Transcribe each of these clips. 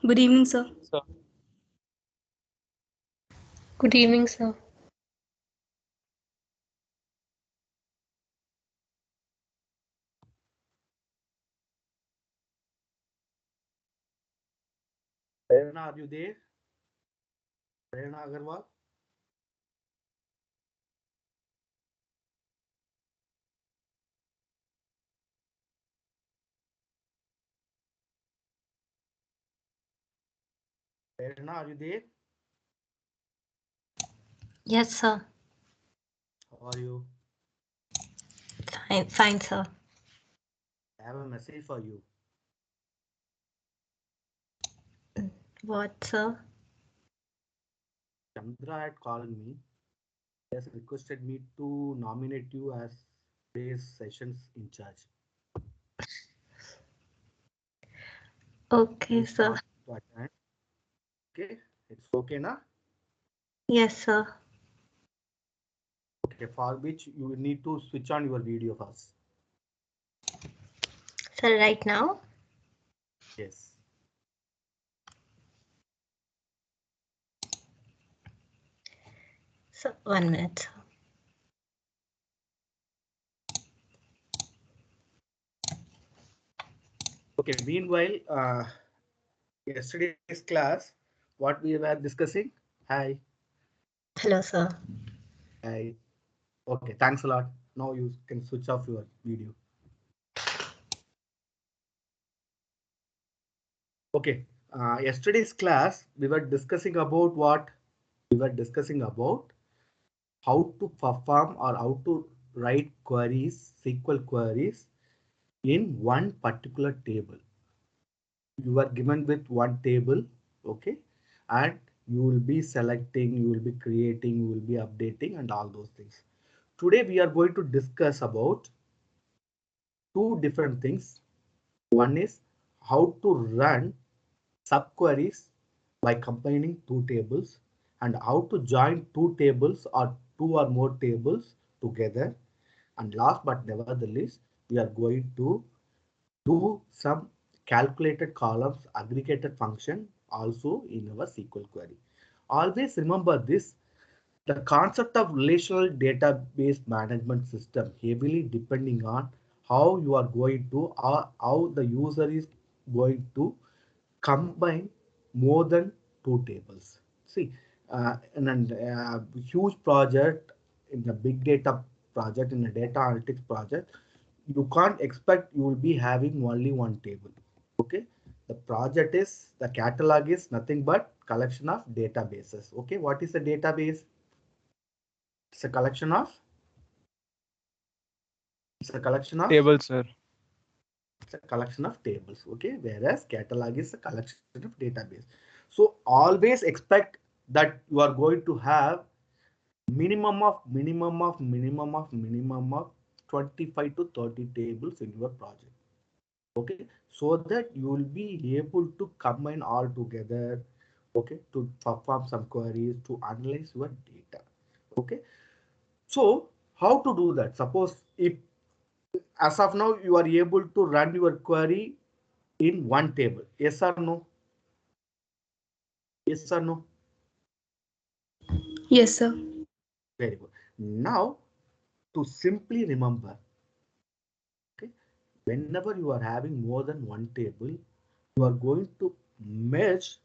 Good evening, sir. So, Good evening, sir. Prerna, are you there? Prerna Agarwal? Prerna, are you there? Yes, sir. How are you? Fine, sir. I have a message for you. What, sir? Chandra had called me. He has requested me to nominate you as today's sessions in charge. Okay, Please sir. not to attend. Okay, it's okay, na? Yes, sir. Okay, for which you need to switch on your video first. Sir, right now? Yes. So, 1 minute, sir. Okay, meanwhile, yesterday's class, what we were discussing? Hi. Hello, sir. Hi. Okay, thanks a lot. Now you can switch off your video. Okay, yesterday's class, we were discussing about what? We were discussing about how to perform or how to write queries, SQL queries in one particular table. You are given with one table, okay, and you will be selecting, you will be creating, you will be updating and all those things. Today we are going to discuss about two different things. One is how to run subqueries by combining two tables and how to join two tables or two or more tables together. And last but never the least, we are going to do some calculated columns aggregated function also in our SQL query. Always remember this, the concept of relational database management system heavily depending on how you are going to or how the user is going to combine more than two tables. See, in a huge project, in a big data project, in a data analytics project, you can't expect you will be having only one table. Okay, the project is, the catalog is nothing but collection of databases. Okay, what is a database? It's a collection of, it's a collection of, table, sir. it's a collection of tables. Okay, whereas catalog is a collection of database. So always expect that you are going to have minimum of 25 to 30 tables in your project. Okay, so that you will be able to combine all together, okay, to perform some queries, to analyze your data. Okay, so how to do that? Suppose if as of now you are able to run your query in one table, yes or no? Yes or no? Yes, sir. Very good. Now to simply remember, okay, whenever you are having more than one table, you are going to merge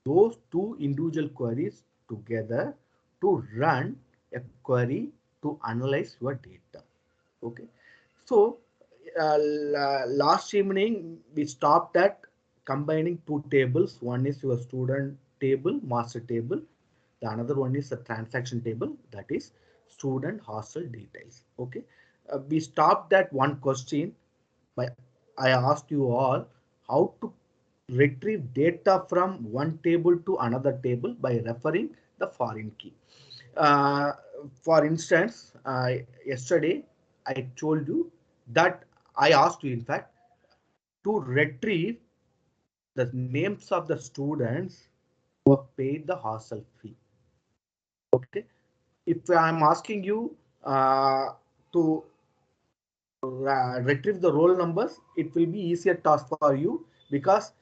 those two individual queries together to run a query to analyze your data. Okay, so last evening we stopped at combining two tables. One is your student table, master table. The another one is a transaction table, that is student hostel details. Okay, we stopped at one question by, I asked you all how to retrieve data from one table to another table by referring the foreign key. Uh, for instance, yesterday I told you that I asked you, in fact, to retrieve the names of the students who have paid the hostel fee. Okay, if I'm asking you to retrieve the roll numbers, it will be easier task for you because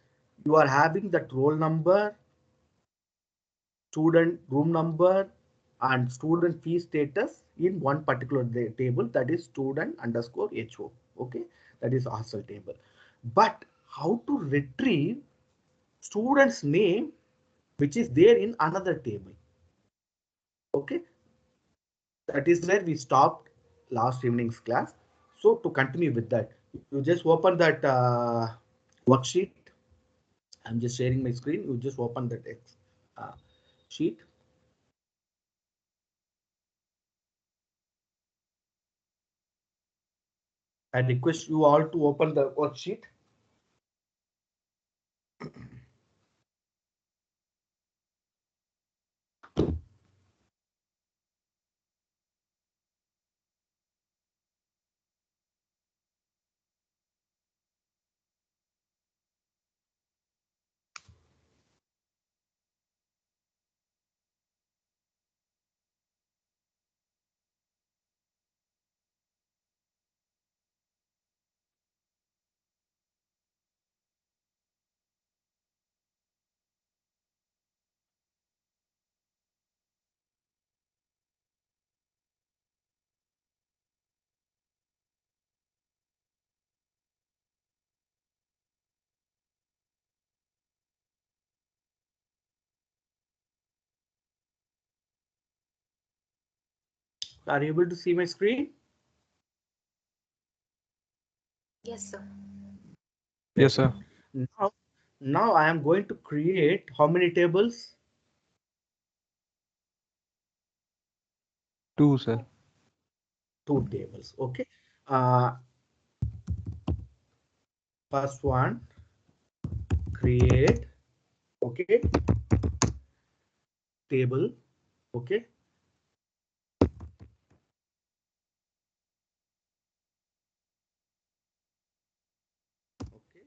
you are having that roll number, student room number, and student fee status in one particular table, that is student underscore HO. Okay, that is hostel table. But how to retrieve student's name which is there in another table? Okay, that is where we stopped last evening's class. So to continue with that, you just open that worksheet. I'm just sharing my screen. You just open that uh, sheet. I request you all to open the worksheet. Are you able to see my screen? Yes, sir. Very Yes, good. sir. Now, now I am going to create how many tables? 2, sir. Two tables. Okay. Uh, First one, create. Okay. Table. Okay. Okay.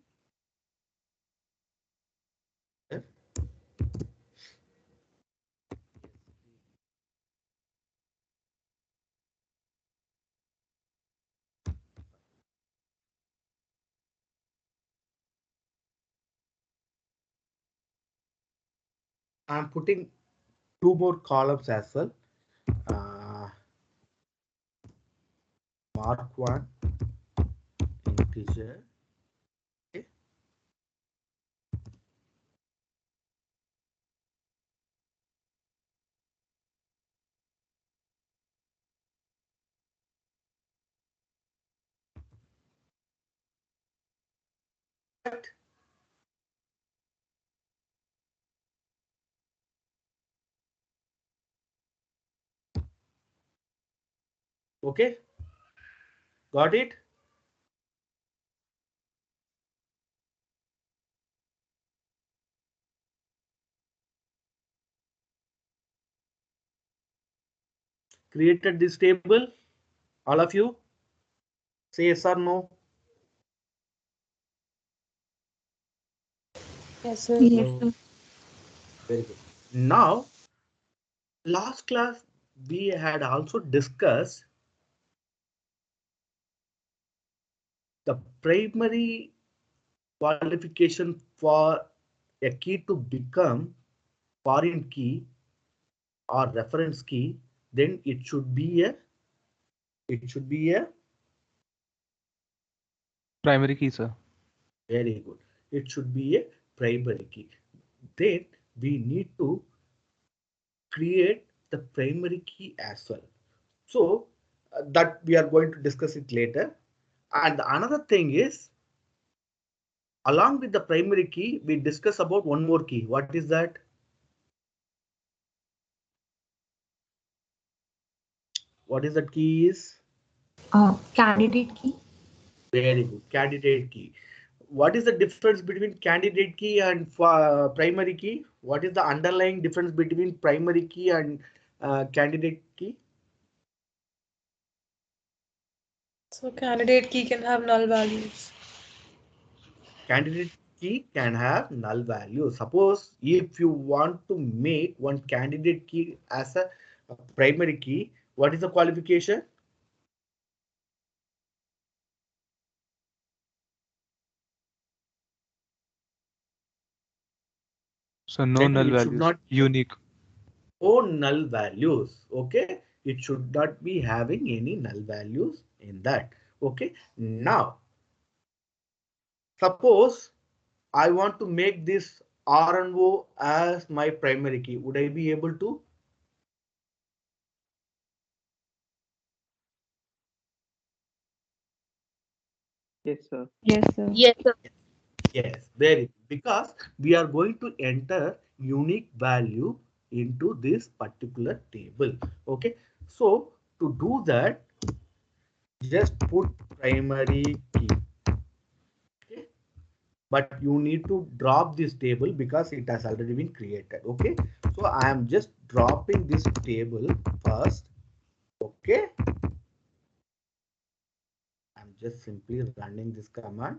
I'm putting two more columns as well. Uh, Mark one, integer. Okay. Okay. Got it? Created this table? All of you? Say yes or no. Yes, sir. Yes, Hello. sir. Very good. Now, last class we had also discussed the primary qualification for a key to become foreign key or reference key. Then it should be a Primary key, sir. very good. It should be a primary key. Then we need to create the primary key as well. So that we are going to discuss it later. And another thing is, along with the primary key, we discuss about one more key. What is that? What is that key is? Candidate key. Very good. Candidate key. What is the difference between candidate key and primary key? What is the underlying difference between primary key and candidate key? So candidate key can have null values. Candidate key can have null value. Suppose if you want to make one candidate key as a primary key, what is the qualification? So no then null it should values, not unique. own null values. Okay, it should not be having any null values in that. Okay, now suppose I want to make this R and O as my primary key. Would I be able to? Yes, sir. Yes, sir. Yes, sir. Yes, very good. Because we are going to enter unique value into this particular table. Okay, so to do that, just put primary key. Okay, but you need to drop this table because it has already been created. Okay, so I am just dropping this table first. Okay, I'm just simply running this command.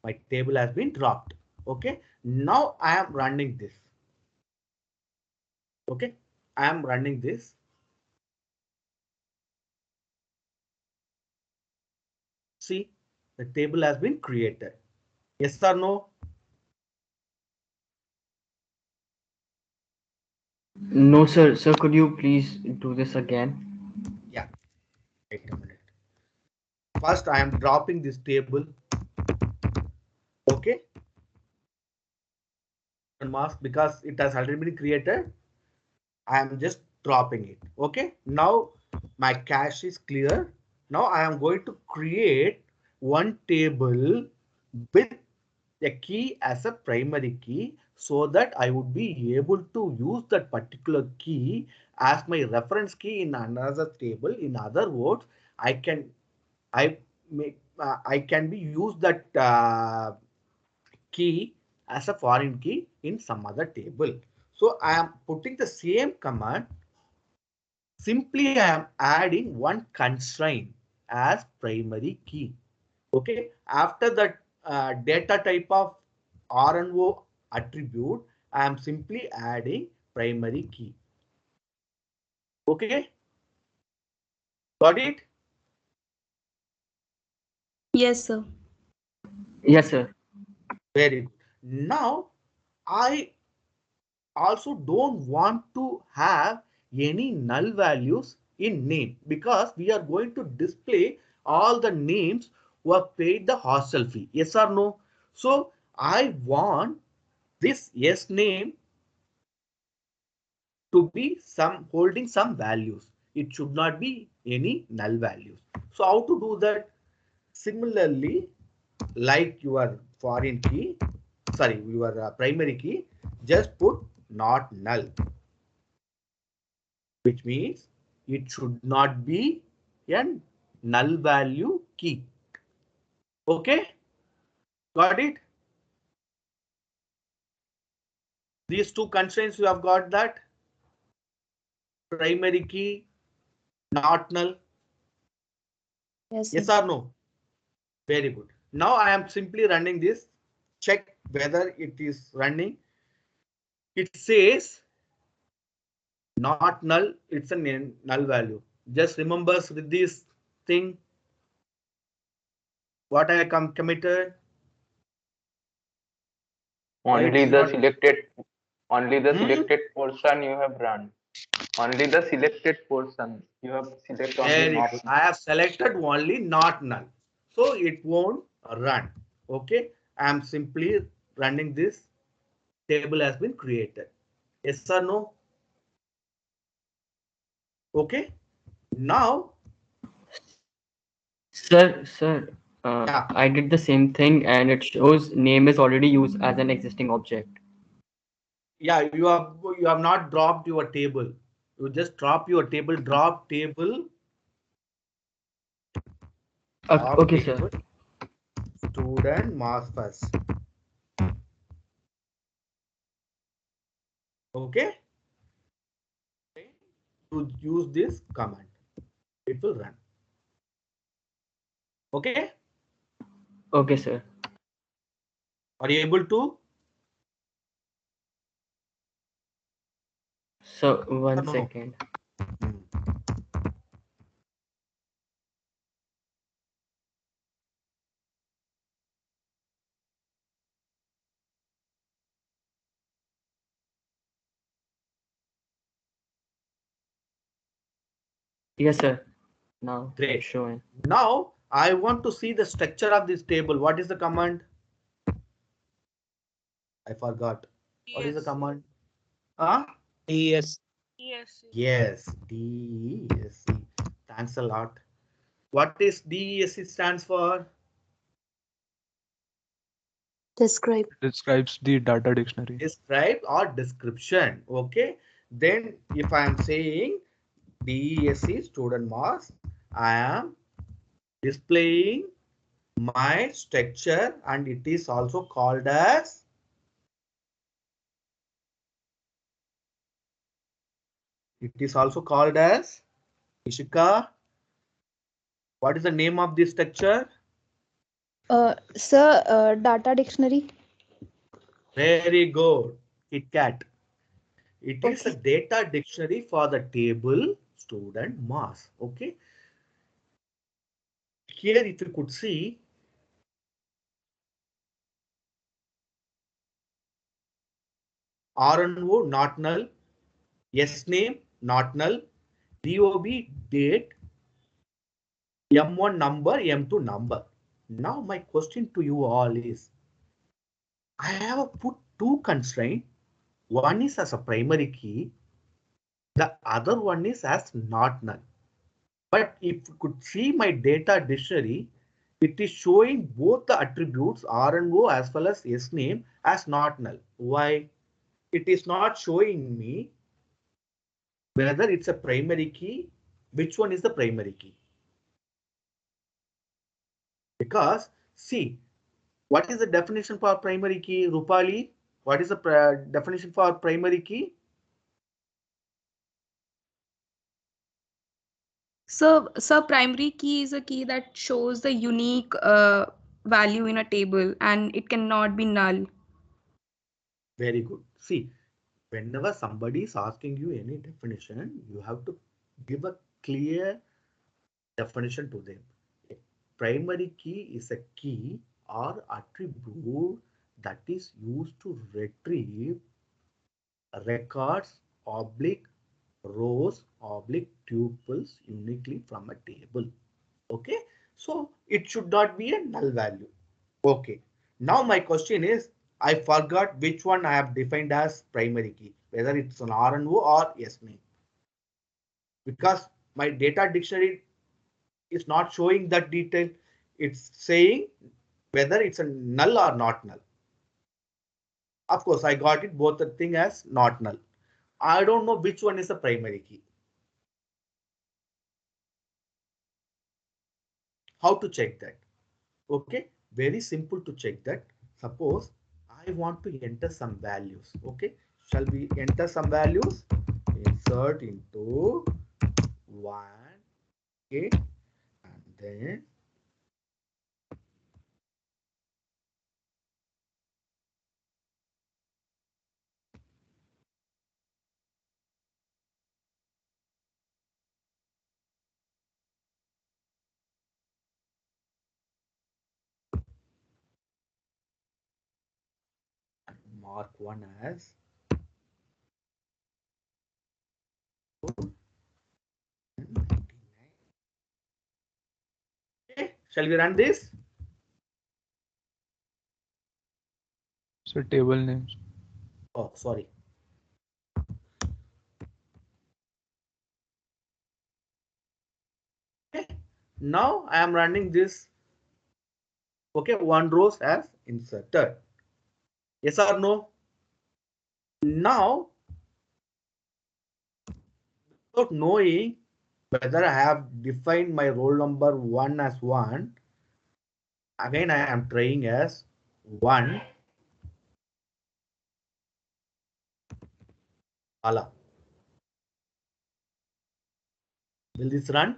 My table has been dropped. Okay, now I am running this. Okay, I am running this. See, the table has been created. Yes or no? No, sir. Sir, could you please do this again? Yeah, wait a minute. First, I am dropping this table. Okay, mask because it has already been created. I am just dropping it. Okay, now my cache is clear. Now I am going to create one table with a key as a primary key so that I would be able to use that particular key as my reference key in another table. In other words, I I can be use that key as a foreign key in some other table. So I am putting the same command. Simply I am adding one constraint as primary key. Okay. After that data type of R and O attribute, I am simply adding primary key. Okay. Got it? Yes, sir. Yes, sir. Very good. Now I also don't want to have any null values in name because we are going to display all the names who have paid the hostel fee. Yes or no? So I want this yes name to be some holding some values. It should not be any null values. So how to do that? Similarly, like your foreign key, sorry, your primary key, just put not null, which means it should not be a null value key. Okay, got it? These two constraints you have got that primary key, not null. Yes, sir. Yes or no? Very good. Now I am simply running this. Check whether it is running. It says not null. It's a null value. Just remember with this thing what I committed. Why it Only is the not? selected, only the Hmm? selected portion you have run. Only the selected portion you have select only Very not. good. I have selected only not null. So it won't run. Okay. I am simply running this. Table has been created. Yes or no? Okay. Now, Sir, yeah. I did the same thing and it shows name is already used as an existing object. Yeah, you have not dropped your table. You just drop your table, drop Okay, sir. table, student mass first. Okay. To use this command, it will run. Okay. Okay, sir. Are you able to? So Or one no? second. Hmm. Yes, sir. Now Great. it's showing. Now I want to see the structure of this table. What is the command? I forgot. What is the command? Huh? Yes. Yes, DESC. Thanks a lot. What is DESC stands for? Describe. Describes the data dictionary. Describe or description. Okay. Then if I am saying DESC student marks, I am displaying my structure and it is also called as Ishika. What is the name of this structure? Sir, data dictionary. Very good. KitKat. It is a Okay. data dictionary for the table student mass. Okay. Here, if you could see, RNO not null, S name not null, DOB date, M1 number, M2 number. Now my question to you all is, I have put two constraints. One is as a primary key, the other one is as not null. But if you could see my data dictionary, it is showing both the attributes R and O as well as S name as not null. Why? It is not showing me whether it's a primary key, which one is the primary key. Because see, what is the definition for primary key, Rupali? What is the definition for primary key? So primary key is a key that shows the unique value in a table and it cannot be null. Very good. See, whenever somebody is asking you any definition, you have to give a clear definition to them. A primary key is a key or attribute that is used to retrieve records oblique rows oblique tuples uniquely from a table. Okay, so it should not be a null value. Okay, now my question is, I forgot which one I have defined as primary key, whether it's an RNO or S name, because my data dictionary is not showing that detail. It's saying whether it's a null or not null. Of course, I got it both the thing as not null. I don't know which one is the primary key. How to check that? Okay, very simple to check that. Suppose I want to enter some values. Okay, shall we enter some values? Insert into one. Okay, and then mark one as okay. Shall we run this? So table names. Oh, sorry. Okay. Now I am running this. Okay, one rows as inserted. Yes or no? Now, without knowing whether I have defined my roll number 1 as 1, again I am trying as 1 Ala. Will this run?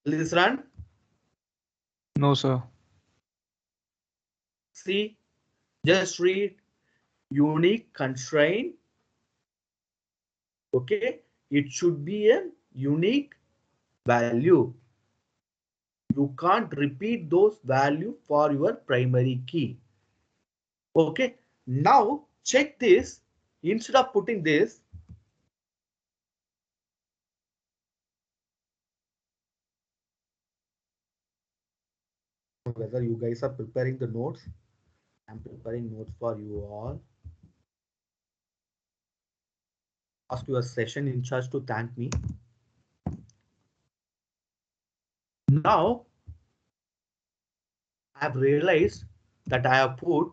Will this run? No, sir. See, just read unique constraint. Okay, it should be a unique value. you can't repeat those value for your primary key. Okay, now check this. Instead of putting this, whether you guys are preparing the notes, I'm preparing notes for you all. Ask your session in charge to thank me. Now I've realized that I have put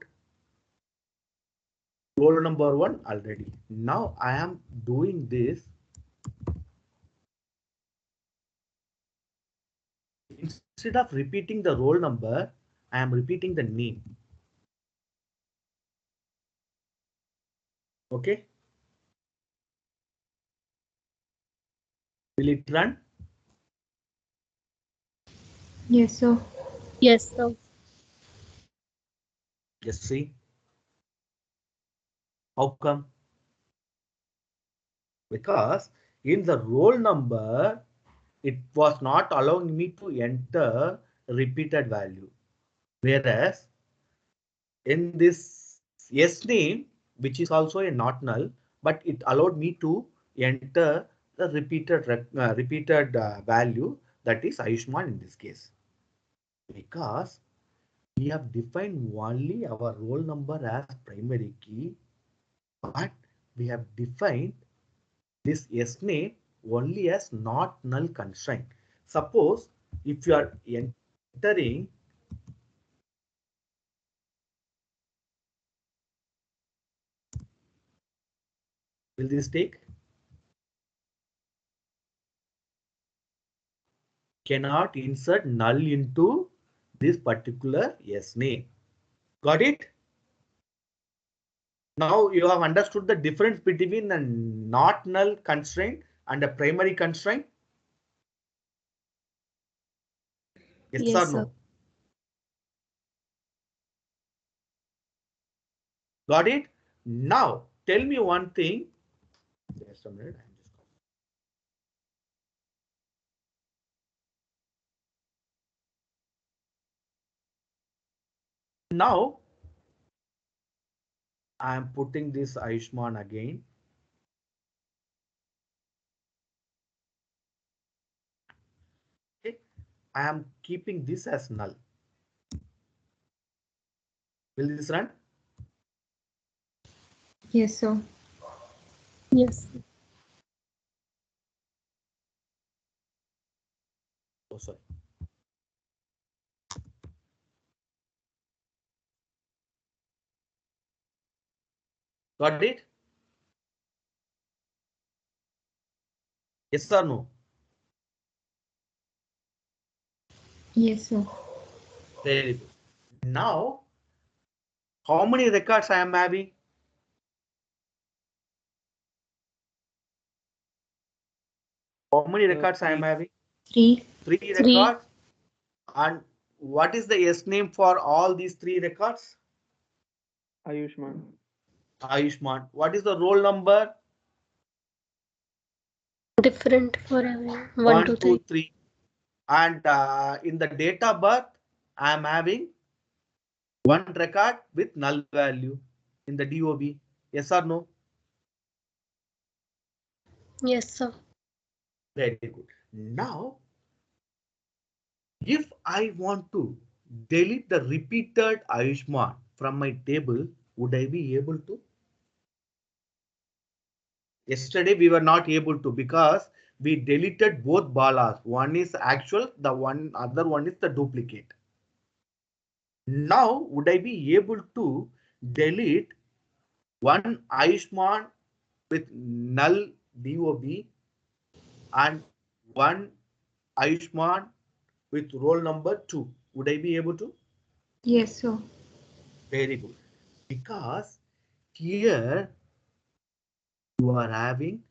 roll number 1 already. Now I am doing this. Instead of repeating the roll number, I am repeating the name. Okay. Will it run? Yes, sir. Yes, sir. Just see. How come? Because in the roll number, it was not allowing me to enter repeated value. Whereas in this yes name, which is also a not null, but it allowed me to enter the repeated value, that is Ayushman in this case. Because we have defined only our roll number as primary key, but we have defined this yes name only as not null constraint. Suppose if you are entering will this take? Cannot insert null into this particular yes name. Got it? Now you have understood the difference between a not null constraint and a primary constraint. Yes or Yes, sir. no? Got it? Now tell me one thing. Just a minute. Now I am putting this Ayushman again. Okay. I am keeping this as null. Will this run? Yes, sir. Yes. Oh, sorry. Got it? Yes or no? Yes, sir. Very good. Now, how many records I am having? How many records I am Three. having? 3. Three 3. records. And what is the S name for all these three records? Ayushman. Ayushman. What is the roll number? Different for every 1, 2, 1, 3. 2, 3. And in the date of birth, I am having one record with null value in the DOB. Yes or no? Yes, sir. Very good. Now, if I want to delete the repeated Ayushman from my table, would I be able to? Yesterday we were not able to because we deleted both balas. One is actual, the one other one is the duplicate. Now would I be able to delete one Ayushman with null DOB and one Ayushman with roll number 2? Would I be able to? Yes, sir. Very good. Because here you are having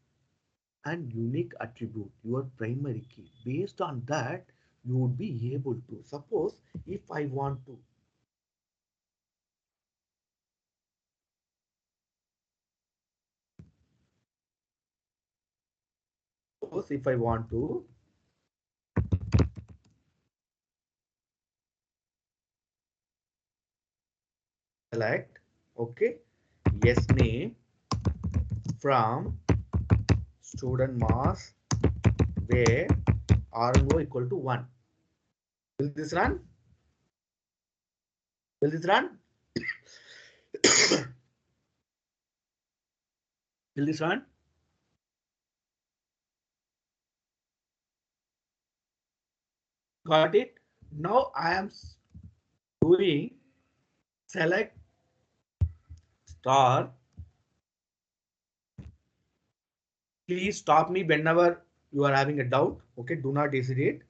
an unique attribute, your primary key. Based on that, you would be able to. Suppose if I want to suppose if I want to select, okay, yes name from student mass where R and O equal to 1. Will this run? Will this run? Will this run? Got it? Now I am doing select star. Please stop me whenever you are having a doubt. Okay, do not hesitate.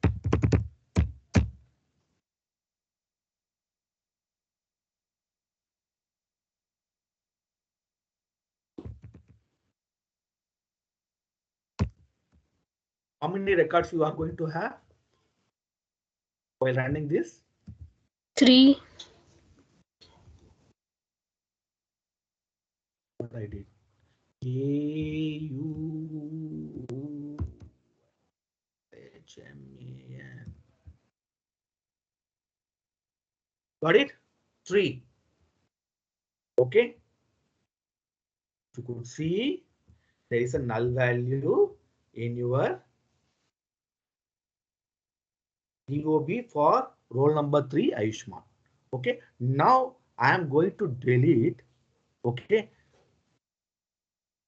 How many records you are going to have while running this? 3. What I did. A-U-H-M-A-N. Got it? 3. Okay. You could see there is a null value in your DOB for roll number 3 Ayushman. Okay. Now I am going to delete, okay,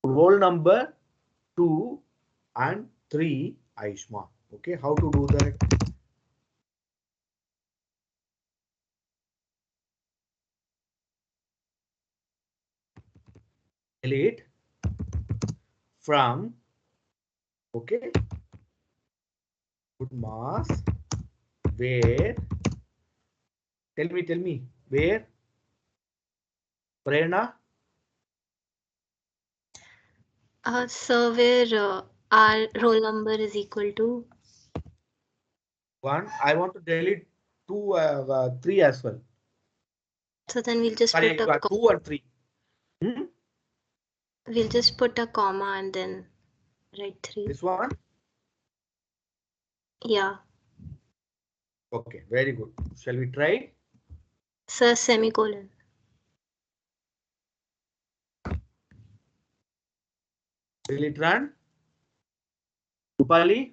roll number 2 and 3 Ayushman. Okay. How to do that? Delete from, okay, good mass where, tell me where, Prerna? So where our roll number is equal to 1. I want to delete 2, 3 as well. so then we'll just Sorry, put a 2 and 3. we'll just put a comma and then write 3. This one? Yeah. Okay, very good. Shall we try? So semicolon. Will it run? Rupali,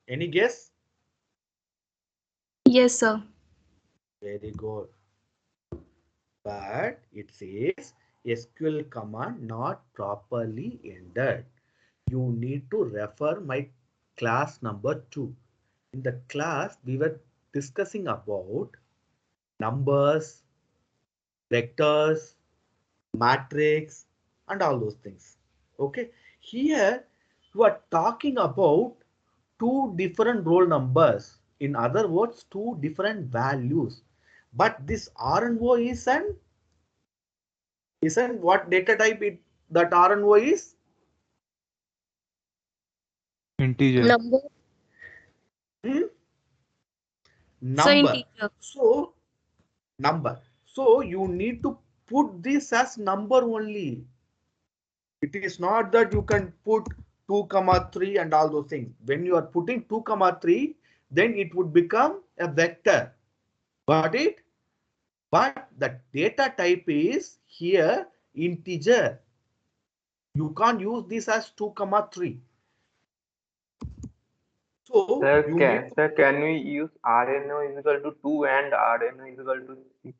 any guess? Yes, sir. Very good. But it says SQL command not properly entered. You need to refer my class number 2. In the class, we were discussing about numbers, vectors, matrix, and all those things. Okay. Here, you are talking about 2 different roll numbers. In other words, 2 different values. But this R and O isn't what data type that R and O is? Integer. Number. Hmm? So in Number. teacher. So number. So you need to put this as number only. It is not that you can put 2 comma 3 and all those things. When you are putting 2 comma 3, then it would become a vector. Got it? But the data type is here integer. You can't use this as 2 comma 3. So you need to Can we use RNO is equal to 2 and RNO is equal to 3?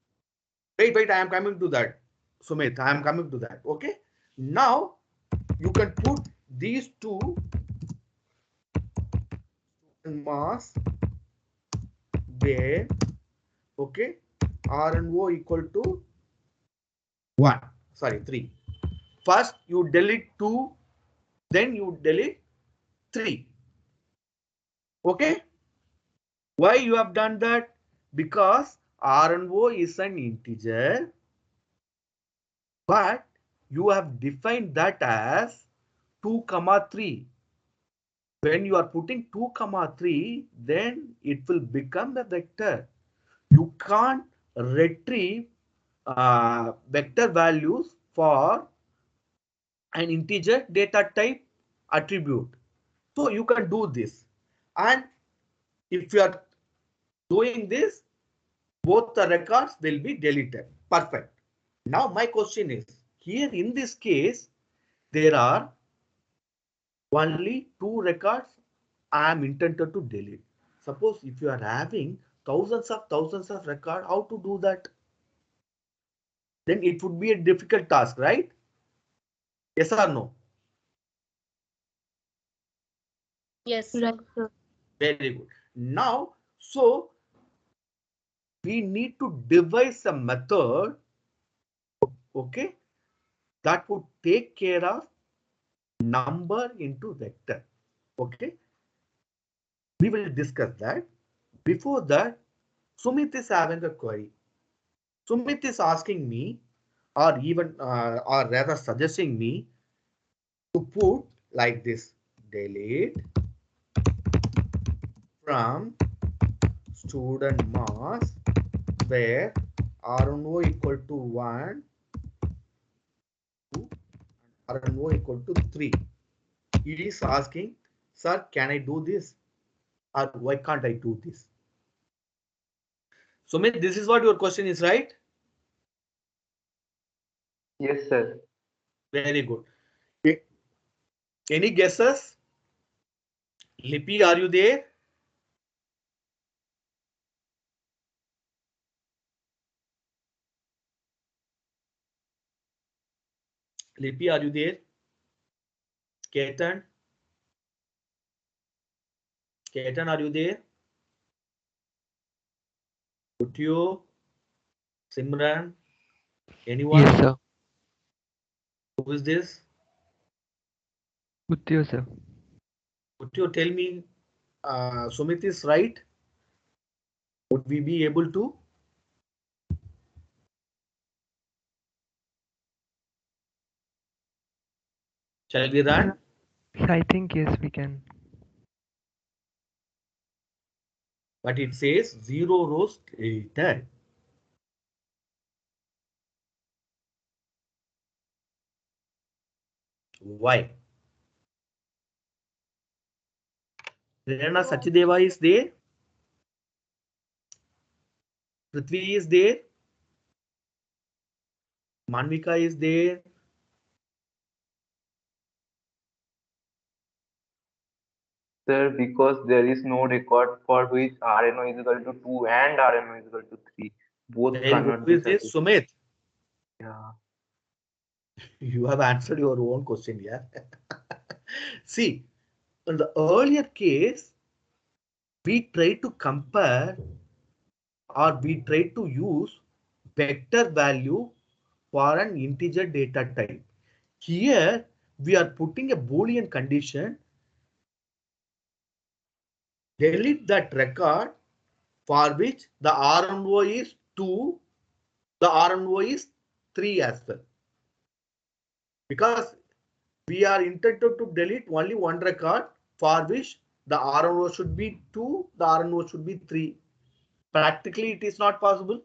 wait, I am coming to that. Sumit, I am coming to that. Okay. Now you can put these two mass where, okay, R and O equal to 1. Sorry, 3. First you delete 2, then you delete 3. Okay. Why you have done that? Because R and O is an integer, but you have defined that as 2 comma 3. When you are putting 2 comma 3, then it will become a vector. You can't retrieve vector values for an integer data type attribute. So you can do this. And if you are doing this, both the records will be deleted. Perfect. Now my question is, here in this case, there are only 2 records I am intended to delete. Suppose if you are having thousands of records, how to do that? Then it would be a difficult task, right? Yes or no? Yes, Right, sir. sir. Very good. Now, so we need to devise a method, okay, that would take care of number into vector. Okay, we will discuss that. Before that, Sumit is having a query. Sumit is asking me, or even, or rather suggesting me to put like this: delete from student mass where RNO equal to 1, 2, RNO equal to 3. He is asking, sir, can I do this? Or why can't I do this? Sumit, this is what your question is, right? Yes, sir. Very good. Any guesses? Lippy, are you there? Lippy, are you there? Ketan? Ketan, are you there? Utyo? Simran? Yes, Anyone? sir. Who is this? Utyo, sir. Utyo, tell me, Sumit is right. Would we be able to? Shall we run? I think yes, we can. But it says 0 rows deleted. Why? Prerna Sachideva is there. Prithvi is there. Manvika is there. Sir, because there is no record for which RNO is equal to 2 and RNO is equal to 3. Both Very good. cannot Who be is this? satisfied. Sumit. Yeah. You have answered your own question, yeah. See, in the earlier case, we try to compare, or we try to use vector value for an integer data type. Here, we are putting a Boolean condition, delete that record for which the RNO is 2, the RNO is 3 as well. Because we are intended to delete only one record for which the RNO should be 2, the RNO should be 3. Practically, it is not possible.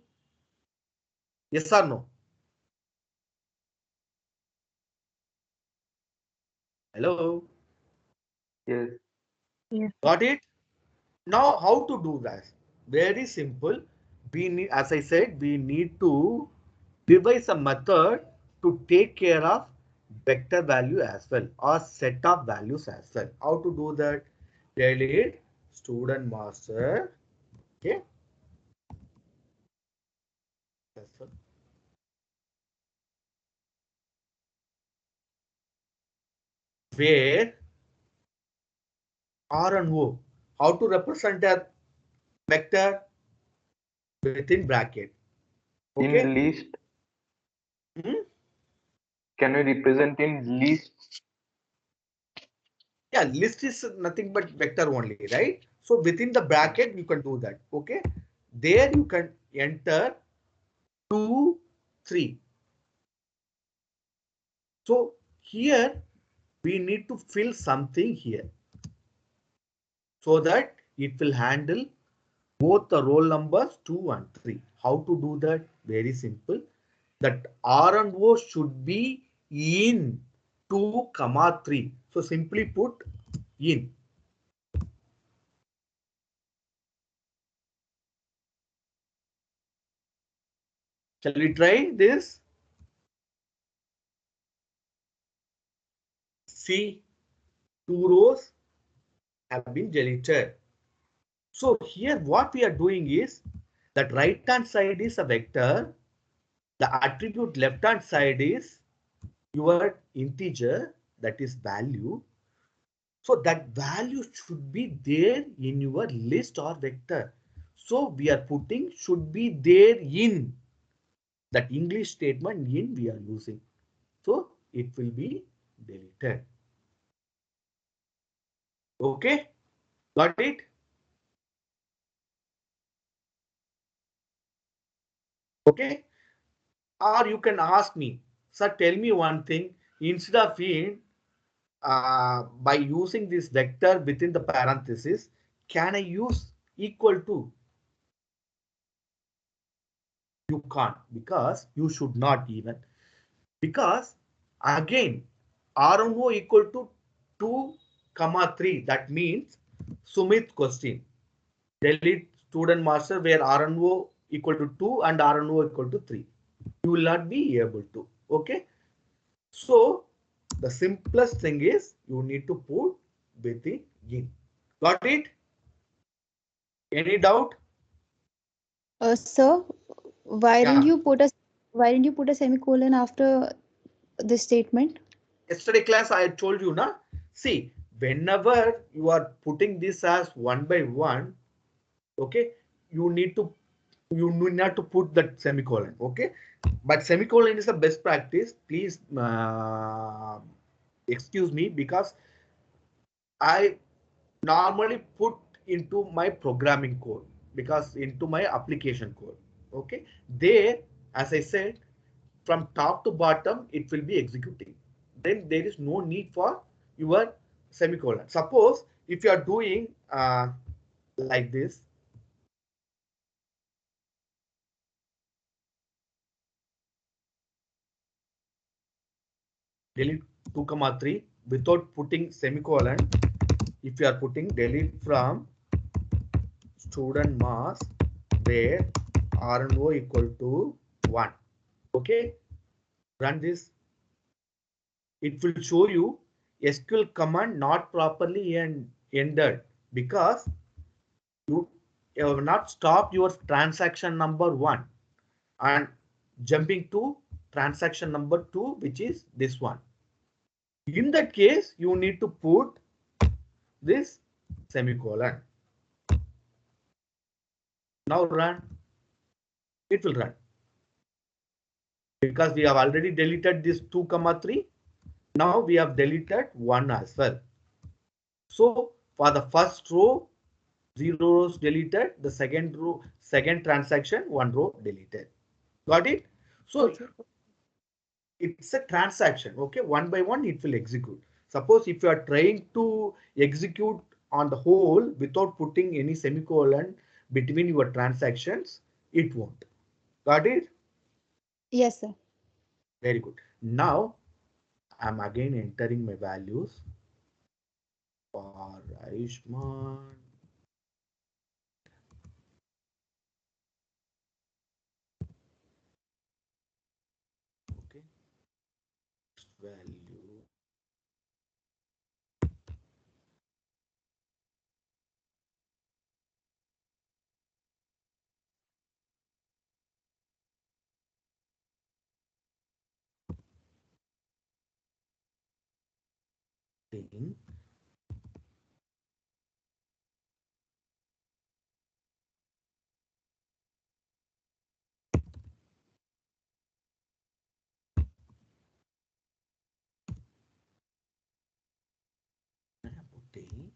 Yes or no? Hello? Yes. Yes. Got it? Now, how to do that? Very simple. We need, as I said, we need to devise a method to take care of vector value as well, or set of values as well. How to do that? Delete student master. Okay. That's all. Where R and O. How to represent a vector within bracket. Okay. In list, Hmm? can we represent in list? Yeah, list is nothing but vector only, right? So within the bracket, you can do that. Okay. There you can enter 2, 3. So here we need to fill something here so that it will handle both the roll numbers 2 and 3. How to do that? Very simple. That R and O should be in 2, 3. So simply put in. Shall we try this? See, 2 rows have been deleted. So here what we are doing is that right hand side is a vector. The attribute left hand side is your integer, that is value. So that value should be there in your list or vector. So we are putting should be there in that English statement in we are using. So it will be deleted. Okay, got it? Okay. Or you can ask me, sir, tell me one thing. Instead of in, by using this vector within the parenthesis, can I use equal to? You can't, because you should not even. Because again, RNO equal to 2 comma 3. That means Sumit question. Delete student master where RNO equal to 2 and RNO equal to 3. You will not be able to. Okay. So the simplest thing is you need to put within in. Got it? Any doubt? Sir, Yeah. why didn't you put a semicolon after this statement? Yesterday class I told you, na? See, whenever you are putting this as one by one, okay, you need not to put that semicolon, okay? But semicolon is the best practice. Please excuse me, because I normally put into my programming code, because into my application code. Okay, there, as I said, from top to bottom it will be executing. Then there is no need for your semicolon. Suppose if you are doing like this, delete 2 comma 3 without putting semicolon. If you are putting delete from student mass where RNO equal to 1, okay, run this, it will show you SQL command not properly entered, because you have not stopped your transaction number 1 and jumping to transaction number 2, which is this one. In that case, you need to put this semicolon. Now run. It will run, because we have already deleted this 2 comma 3. Now we have deleted 1 as well. So for the first row, 0 rows deleted. The second row, second transaction, 1 row deleted. Got it? So Okay. it's a transaction. Okay, one by one it will execute. Suppose if you are trying to execute on the whole without putting any semicolon between your transactions, it won't. Got it? Yes, sir. Very good. Now I'm again entering my values for Aishman. Okay, value. Thing. Putting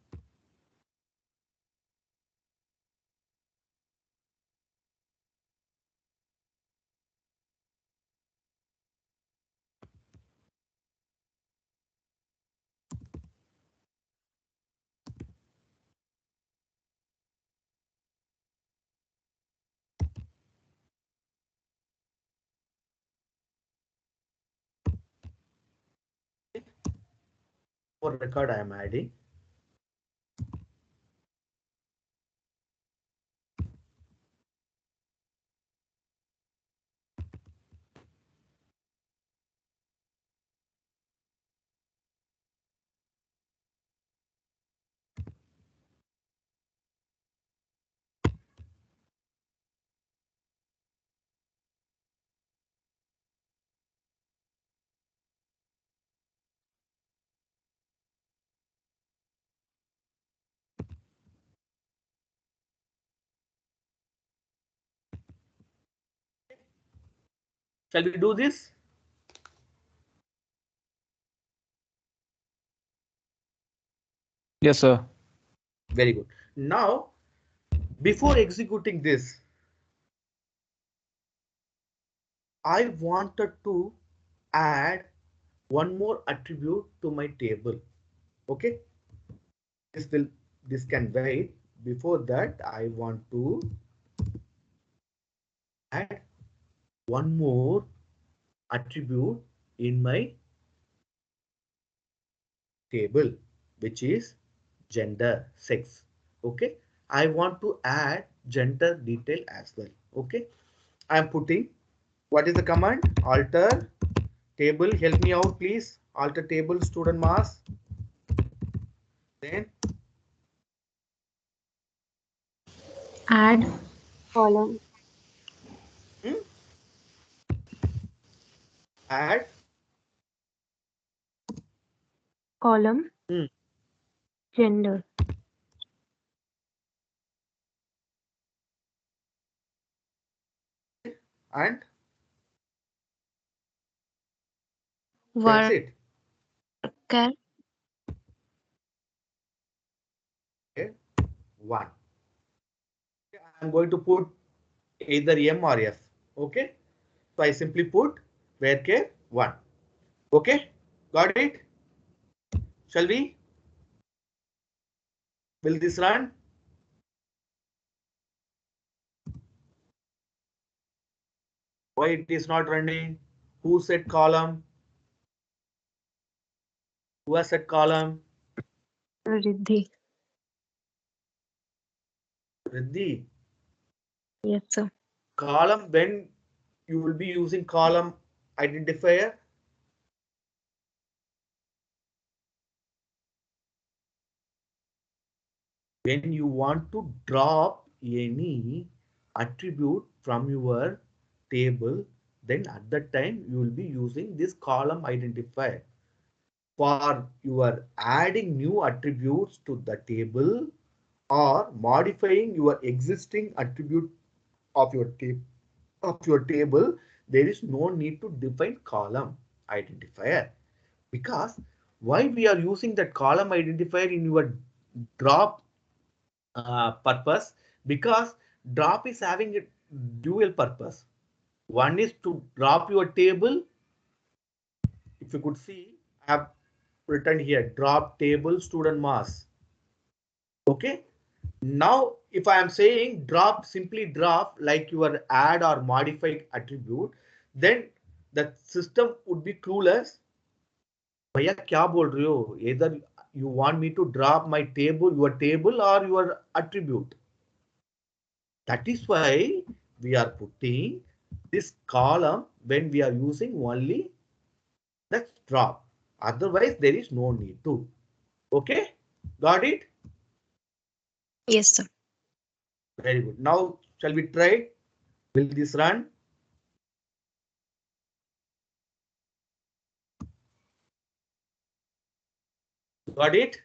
for record, I am adding. Shall we do this? Yes, sir. Very good. Now, before executing this, I wanted to add one more attribute to my table. Okay, this can wait. Before that, I want to add one more attribute in my table, which is gender, sex. Okay, I want to add gender detail as well. Okay, I am putting, what is the command? Alter table. Help me out, please. Alter table student mass. Then Add column, hmm, add column, hmm, gender, and that's worker, it. Okay, one. I'm going to put either M or F. Okay, so I simply put varchar 1. Okay, got it? Shall we? Will this run? Why it is not running? Who set column? Who has set column? Riddhi. Riddhi. Yes, sir. Column, when you will be using column identifier? When you want to drop any attribute from your table, then at that time you will be using this column identifier. For your adding new attributes to the table or modifying your existing attribute of your table, there is no need to define column identifier. Because why we are using that column identifier in your drop purpose? Because drop is having a dual purpose. One is to drop your table. If you could see, I have written here drop table student mass. Okay, now if I am saying drop, simply drop like your add or modify attribute, then the system would be clueless. भैया क्या बोल रहे हो? Either you want me to drop my table, your table, or your attribute. That is why we are putting this column when we are using only the drop. Otherwise, there is no need to. Okay, got it? Yes, sir. Very good. Now, shall we try? Will this run? Got it?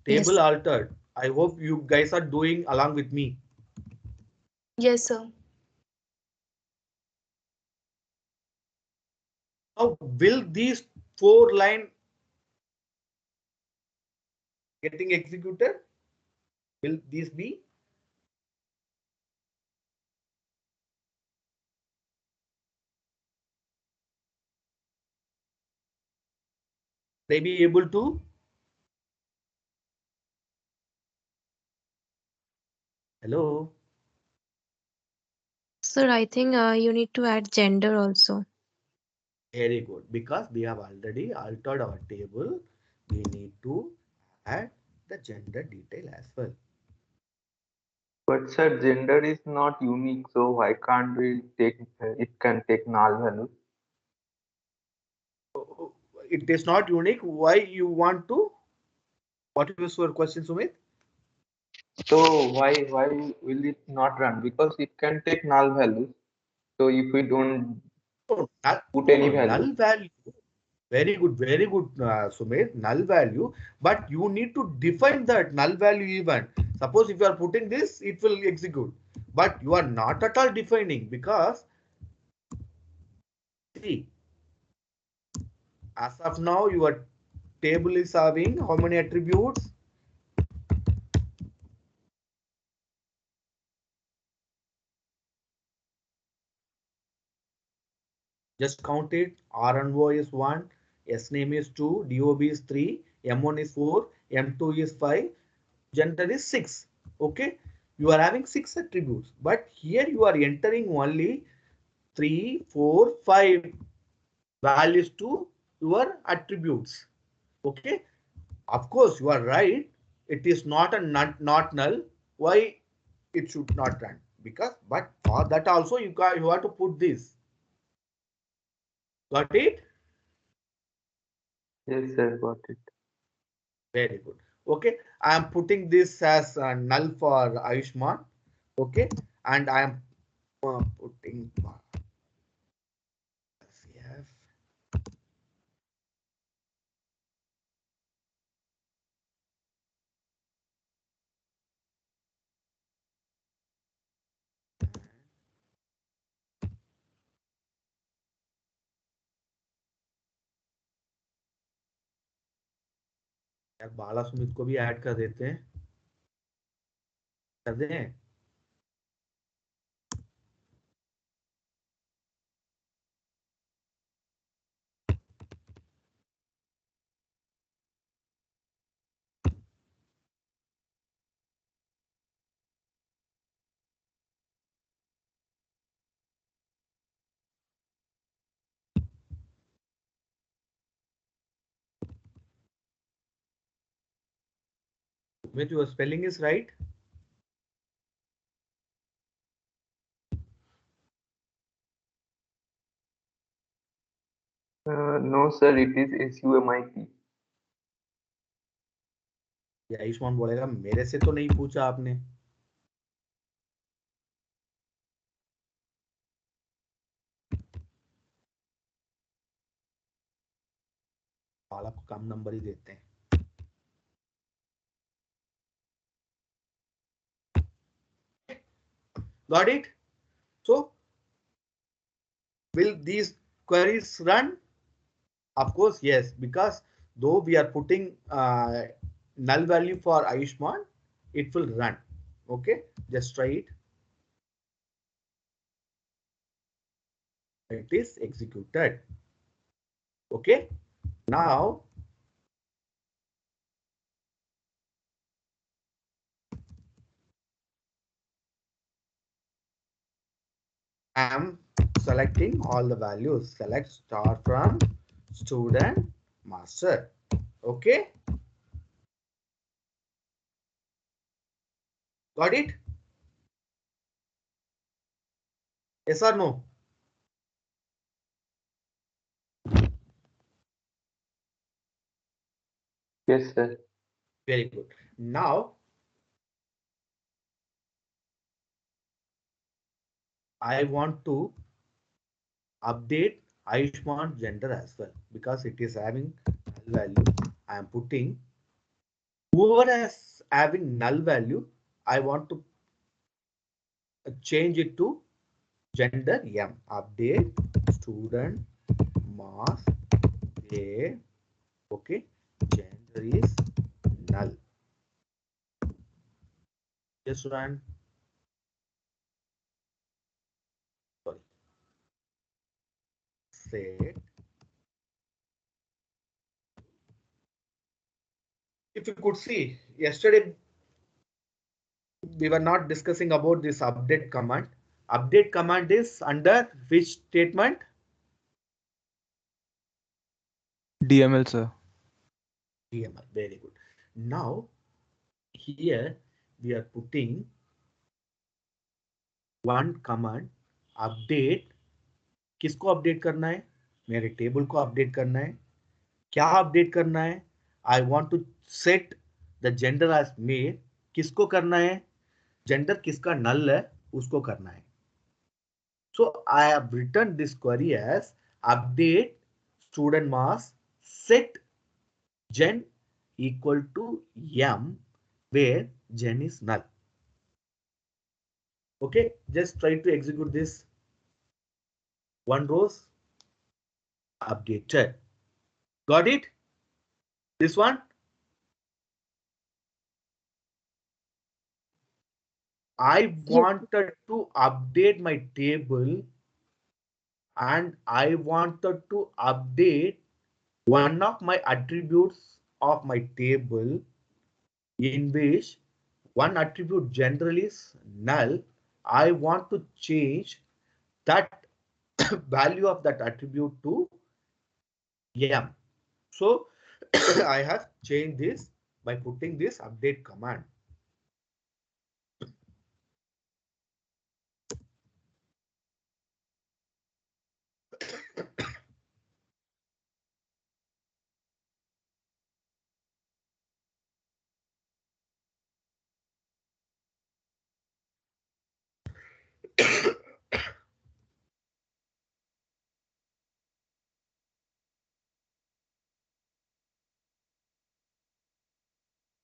Yes, Table sir. altered. I hope you guys are doing along with me. Yes, sir. Now, will these 4 line getting executed? Will these be? They be able to? Hello? Sir, I think you need to add gender also. Very good. Because we have already altered our table, we need to add the gender detail as well. But sir, gender is not unique, so why can't we take it can take null value? It is not unique. Why you want to? What is your question, Sumit? So why will it not run? Because it can take null values. So if we don't Oh, put no, any no, value, null value. Very good, Sumit. Null value, but you need to define that null value even. Suppose if you are putting this, it will execute. but you are not at all defining, because see, as of now your table is having how many attributes? Just count it. RNO is 1, S name is 2, DOB is 3, M1 is 4, M2 is 5, gender is 6. Okay, you are having 6 attributes, but here you are entering only 3, 4, 5 values to your attributes. Okay, of course you are right. It is not a not null. Why it should not run? Because, but for that also you have to put this. Got it? Yes, sir, got it. Very good. Okay, I am putting this as null for Ayushman. Okay, and I am putting CF. यार बाला सुमित को भी add कर देते हैं, कर दें. With your spelling is right. No, sir, it is SUMIT. ये आयुष्मान बोलेगा मेरे से तो नहीं पूछा आपने. बाला को कम नंबर ही देते हैं. Got it? So, will these queries run? Of course, yes, because though we are putting null value for Ayushman, it will run. Okay, just try it. It is executed. Okay, now I am selecting all the values. Select star from student master. Okay, got it? Yes or no? Yes, sir. Very good. Now I want to update Ayushman gender as well, because it is having null value. I am putting whoever is having null value, I want to change it to gender M. Update student mass A. Okay, gender is null. Just run. Sorry. Set. If you could see, yesterday we were not discussing about this update command. Update command is under which statement? DML, sir. DML. Very good. Now here we are putting one command update. किसको update करना है? मेरे table को update करना है. क्या update करना है? I want to set the gender as male. किसको करना है? जेंडर किसका नल है उसको करना है. So I have written this query as update student mass set gen equal to m, where gen is null. Okay, just try to execute this. One rows updated. Got it? This one? I Yes. wanted to update my table and I wanted to update one of my attributes of my table in which one attribute generally is null. I want to change that value of that attribute to m. So I have changed this by putting this update command.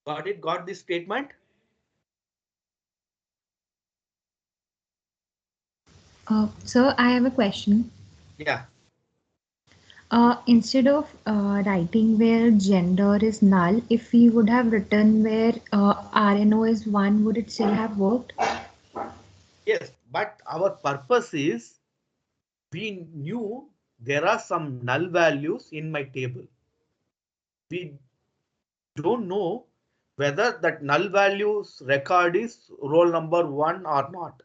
Got it? Got this statement? Sir, I have a question. Yeah. Instead of writing where gender is null, if we would have written where RNO is 1, would it still have worked? Yes, but our purpose is we knew there are some null values in my table. We don't know whether that null values record is roll number 1 or not.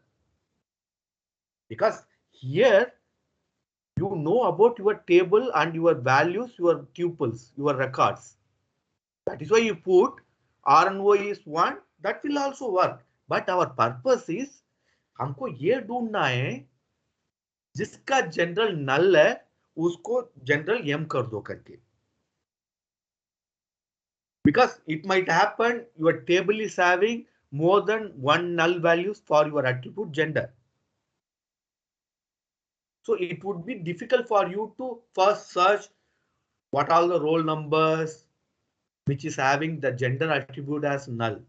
Because here you know about your table and your values, your tuples, your records. That is why you put RNO is 1, that will also work. But our purpose is हमको ये ढूंढना है जिसका general नल है उसको general m कर दो करके. Because it might happen your table is having more than one null values for your attribute gender. So it would be difficult for you to first search what are the roll numbers which is having the gender attribute as null.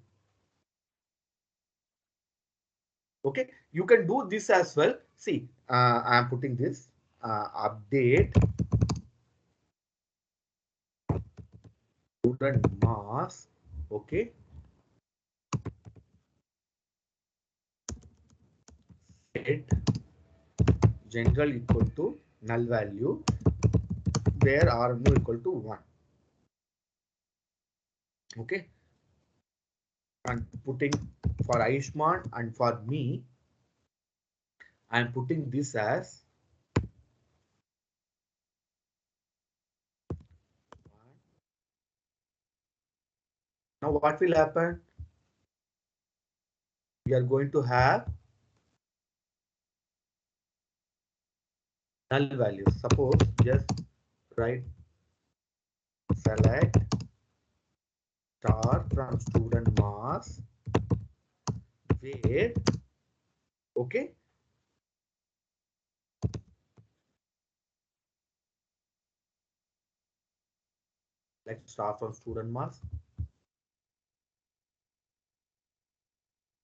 Okay, you can do this as well. See, I am putting this update student mass. Okay, set general equal to null value where r no equal to 1. Okay, and putting for Aishman and for me, I am putting this as now what will happen? We are going to have null values. Suppose just write select star from student mass where okay let's start from student mass.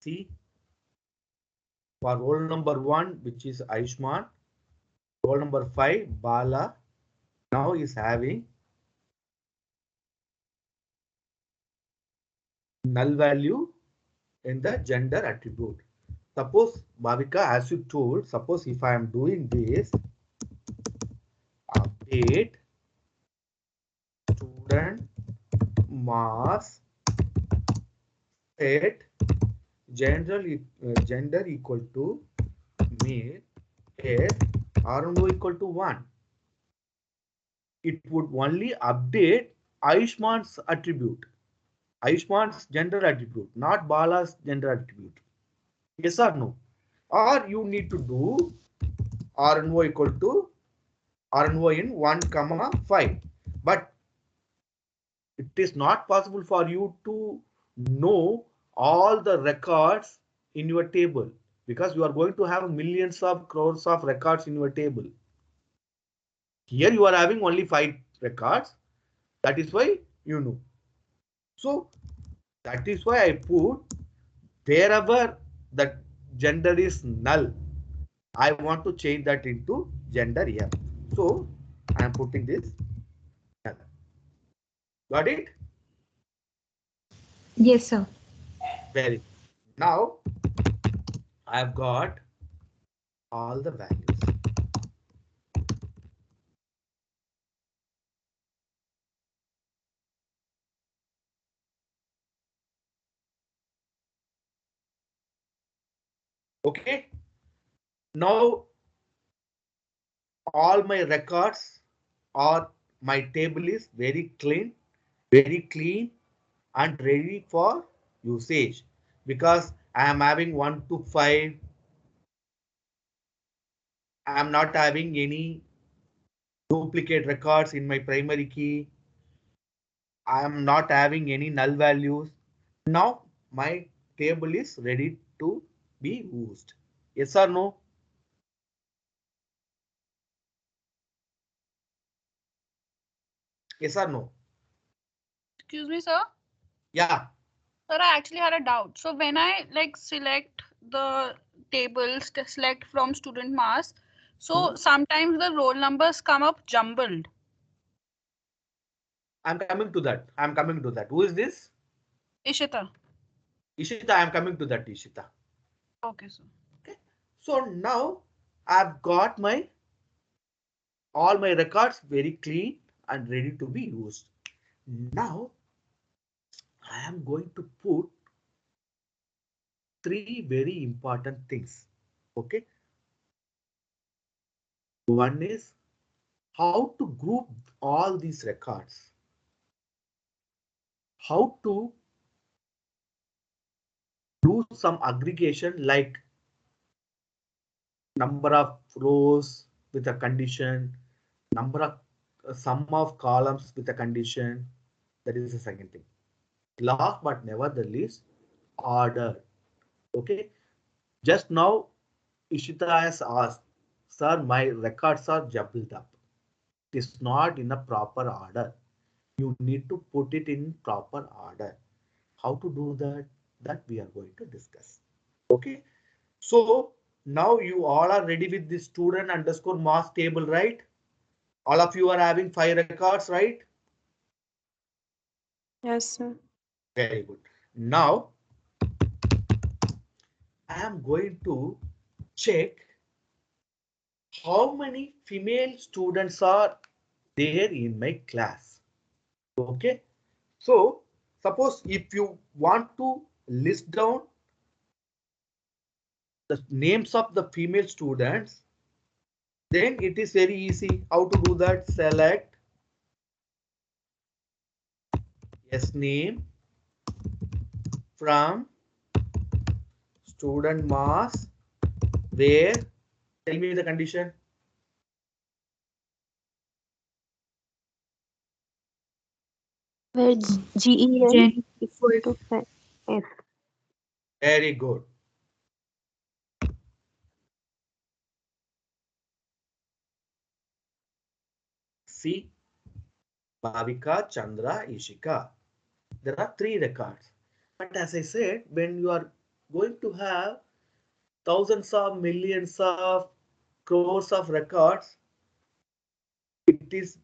See for roll number 1 which is Aishman, roll number 5 Bala now is having null value in the gender attribute. Suppose Bhavika, as you told, suppose if I am doing this update student mass set gender equal to male as RNO equal to 1. It would only update Aishman's attribute, Aishman's gender attribute, not Bala's gender attribute. Yes or no? Or you need to do RNO equal to RNO in 1 comma 5. But it is not possible for you to know all the records in your table because you are going to have millions of crores of records in your table. Here you are having only 5 records. That is why you know. So that is why I put wherever that gender is null. I want to change that into gender here. So I am putting this null. Got it? Yes, sir. Very good. Now I've got all the values. Okay. Now all my records or my table is very clean and ready for usage because I am having 1 to 5. I am not having any duplicate records in my primary key. I am not having any null values. Now my table is ready to be used. Yes or no? Yes or no? Excuse me, sir. Yeah. Sir, I actually had a doubt. So when I like select the tables, select from student mass, so sometimes the roll numbers come up jumbled. I'm coming to that. I'm coming to that. Who is this? Ishita. Ishita, I'm coming to that, Ishita. Okay, sir. Okay. So now I've got my all my records very clean and ready to be used. Now I am going to put three very important things. Okay. One is how to group all these records, how to do some aggregation like number of rows with a condition, number of sum of columns with a condition. That is the second thing. Last but never the least, order. Okay. Just now, Ishita has asked, sir, my records are jumbled up. It is not in a proper order. You need to put it in proper order. How to do that? That we are going to discuss. Okay. So now you all are ready with this student underscore mass table, right? All of you are having 5 records, right? Yes, sir. Very good. Now I am going to check how many female students are there in my class. Okay. So suppose if you want to list down the names of the female students, then it is very easy. How to do that? Select yes name from student mass where, tell me the condition. Where GEN Gen equal to F. Very good. See, Bhavika, Chandra, Ishika. There are 3 records. But as I said, when you are going to have thousands of millions of crores of records, it is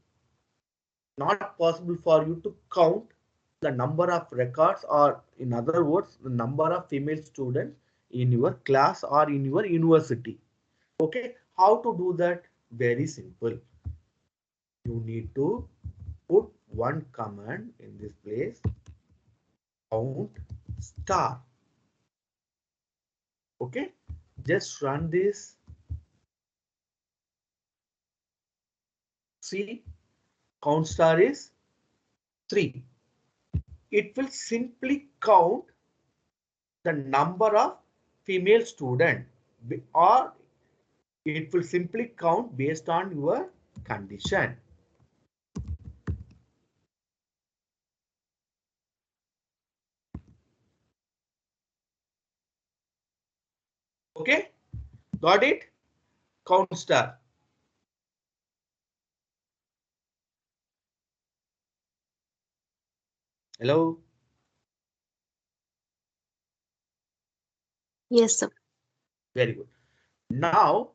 not possible for you to count the number of records, or in other words, the number of female students in your class or in your university. Okay, how to do that? Very simple. You need to put one command in this place, count star. Okay, just run this. See, count star is 3. It will simply count the number of female student, or it will simply count based on your condition. Okay, got it? Count star. Hello. Yes, sir. Very good. Now,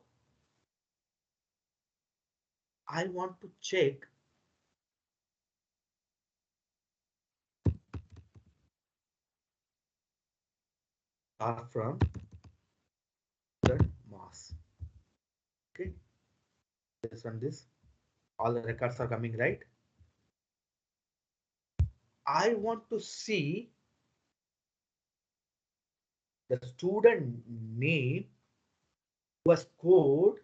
I want to check start from the mass. Okay, let's run this. All the records are coming, right? I want to see the student name who was scored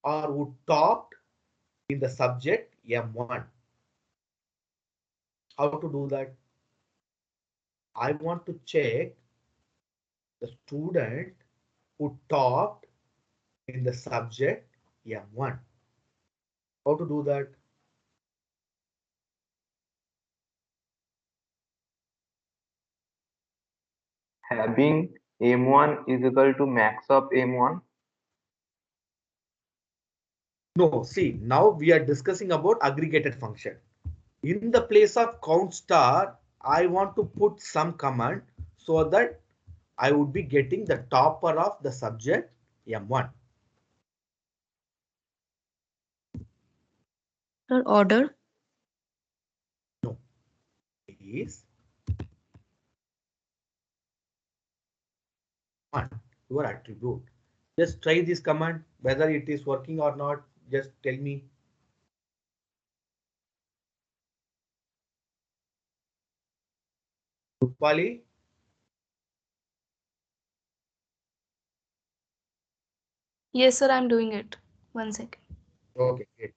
or who topped in the subject M1. How to do that? I want to check the student who topped in the subject M1. How to do that? Having M1 is equal to max of M1. No, see, now we are discussing about aggregated function. In the place of count star, I want to put some command so that I would be getting the topper of the subject M1. Order. No, is one, your attribute. Just try this command, whether it is working or not. Just tell me. Rupali, Yes, sir, I'm doing it. 1 second. okay, great.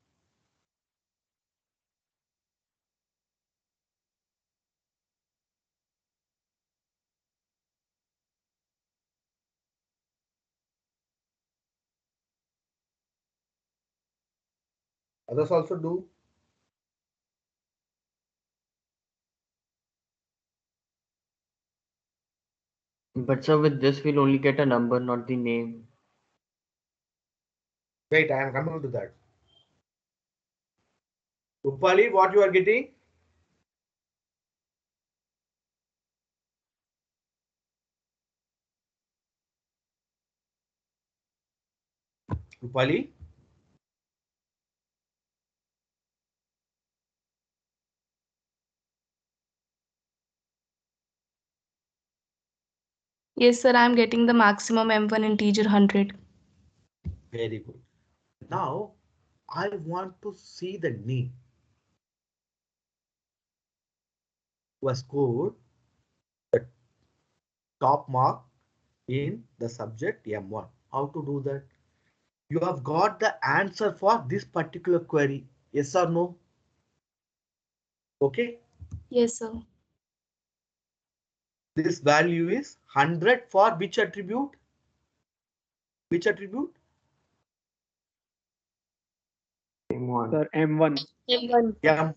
Others also do. But sir, with this we'll only get a number, not the name. Wait, I am coming to that. Rupali, what you are getting? Rupali, Yes, sir, I'm getting the maximum M1 integer 100. very good. Now I want to see the name was scored the top mark in the subject M1. How to do that? You have got the answer for this particular query. Yes or no? Okay. Yes, sir. This value is 100 for which attribute? Which attribute? M1. Sir, M1. M1. Yeah.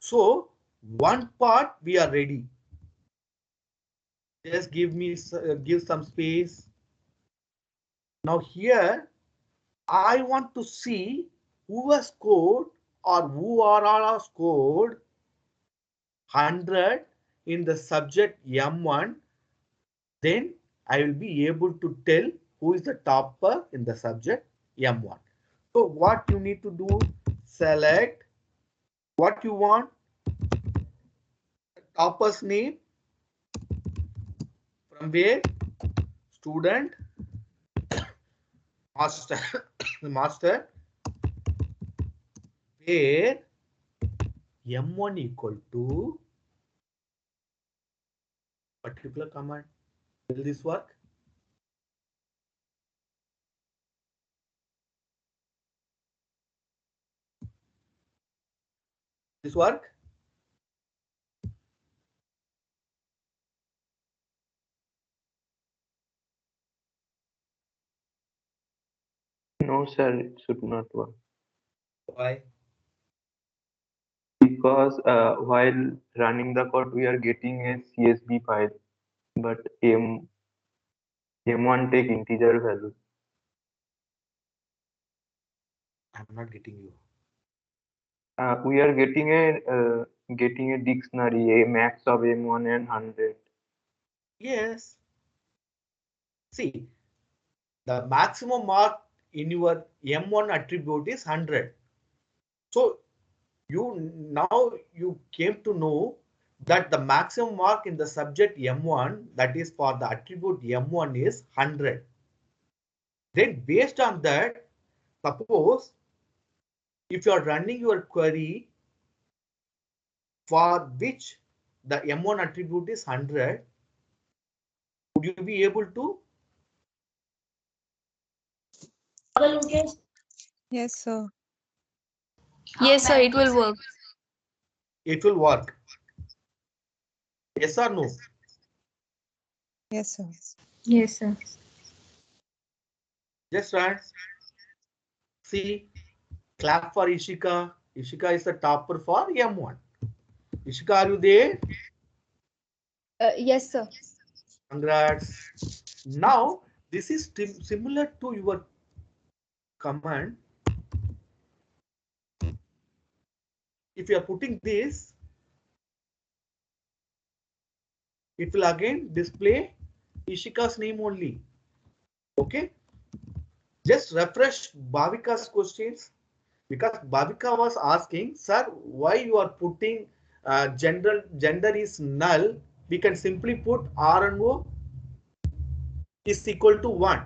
So one part we are ready. Just give some space. Now here I want to see who has scored or who are all scored 100 in the subject M1. Then I will be able to tell who is the topper in the subject M1. So what you need to do, select what you want, topper's name, from where student, master, master, where M1 equal to particular command. Will this work? This work? No, sir, it should not work. Why? Because while running the code, we are getting a CSV file, but M1 take integer value. I'm not getting you. We are getting a dictionary, a max of M1 and 100. Yes. See, the maximum mark in your M1 attribute is 100. So now you came to know that the maximum mark in the subject M1, that is for the attribute M1, is 100. Then based on that, suppose if you are running your query for which the M1 attribute is 100, would you be able to? Yes, sir. Yes, sir, it will work. It will work. Yes or no? Yes, sir. Yes, sir. Just run. See, clap for Ishika. Ishika is the topper for M1. Ishika, are you there? Yes, sir. Congrats. Now, this is similar to your command. If you are putting this, it will again display Ishika's name only. Okay. Just refresh Bhavika's questions, because Bhavika was asking, sir, why you are putting gender is null? We can simply put R and O is equal to 1.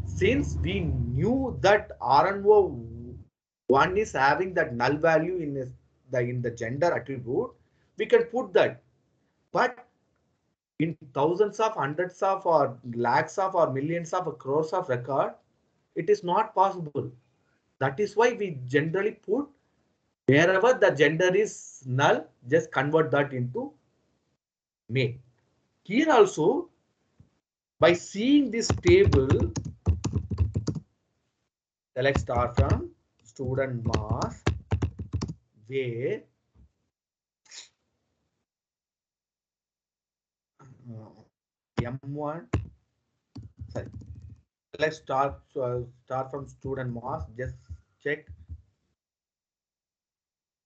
Since we knew that R and O 1 is having that null value in the gender attribute, we can put that. But in thousands of, hundreds of, or lakhs of, or millions of, crores of record, it is not possible. That is why we generally put wherever the gender is null, just convert that into male. Here also, by seeing this table, select star from student mass, where M1, sorry, select start from student mass, just check.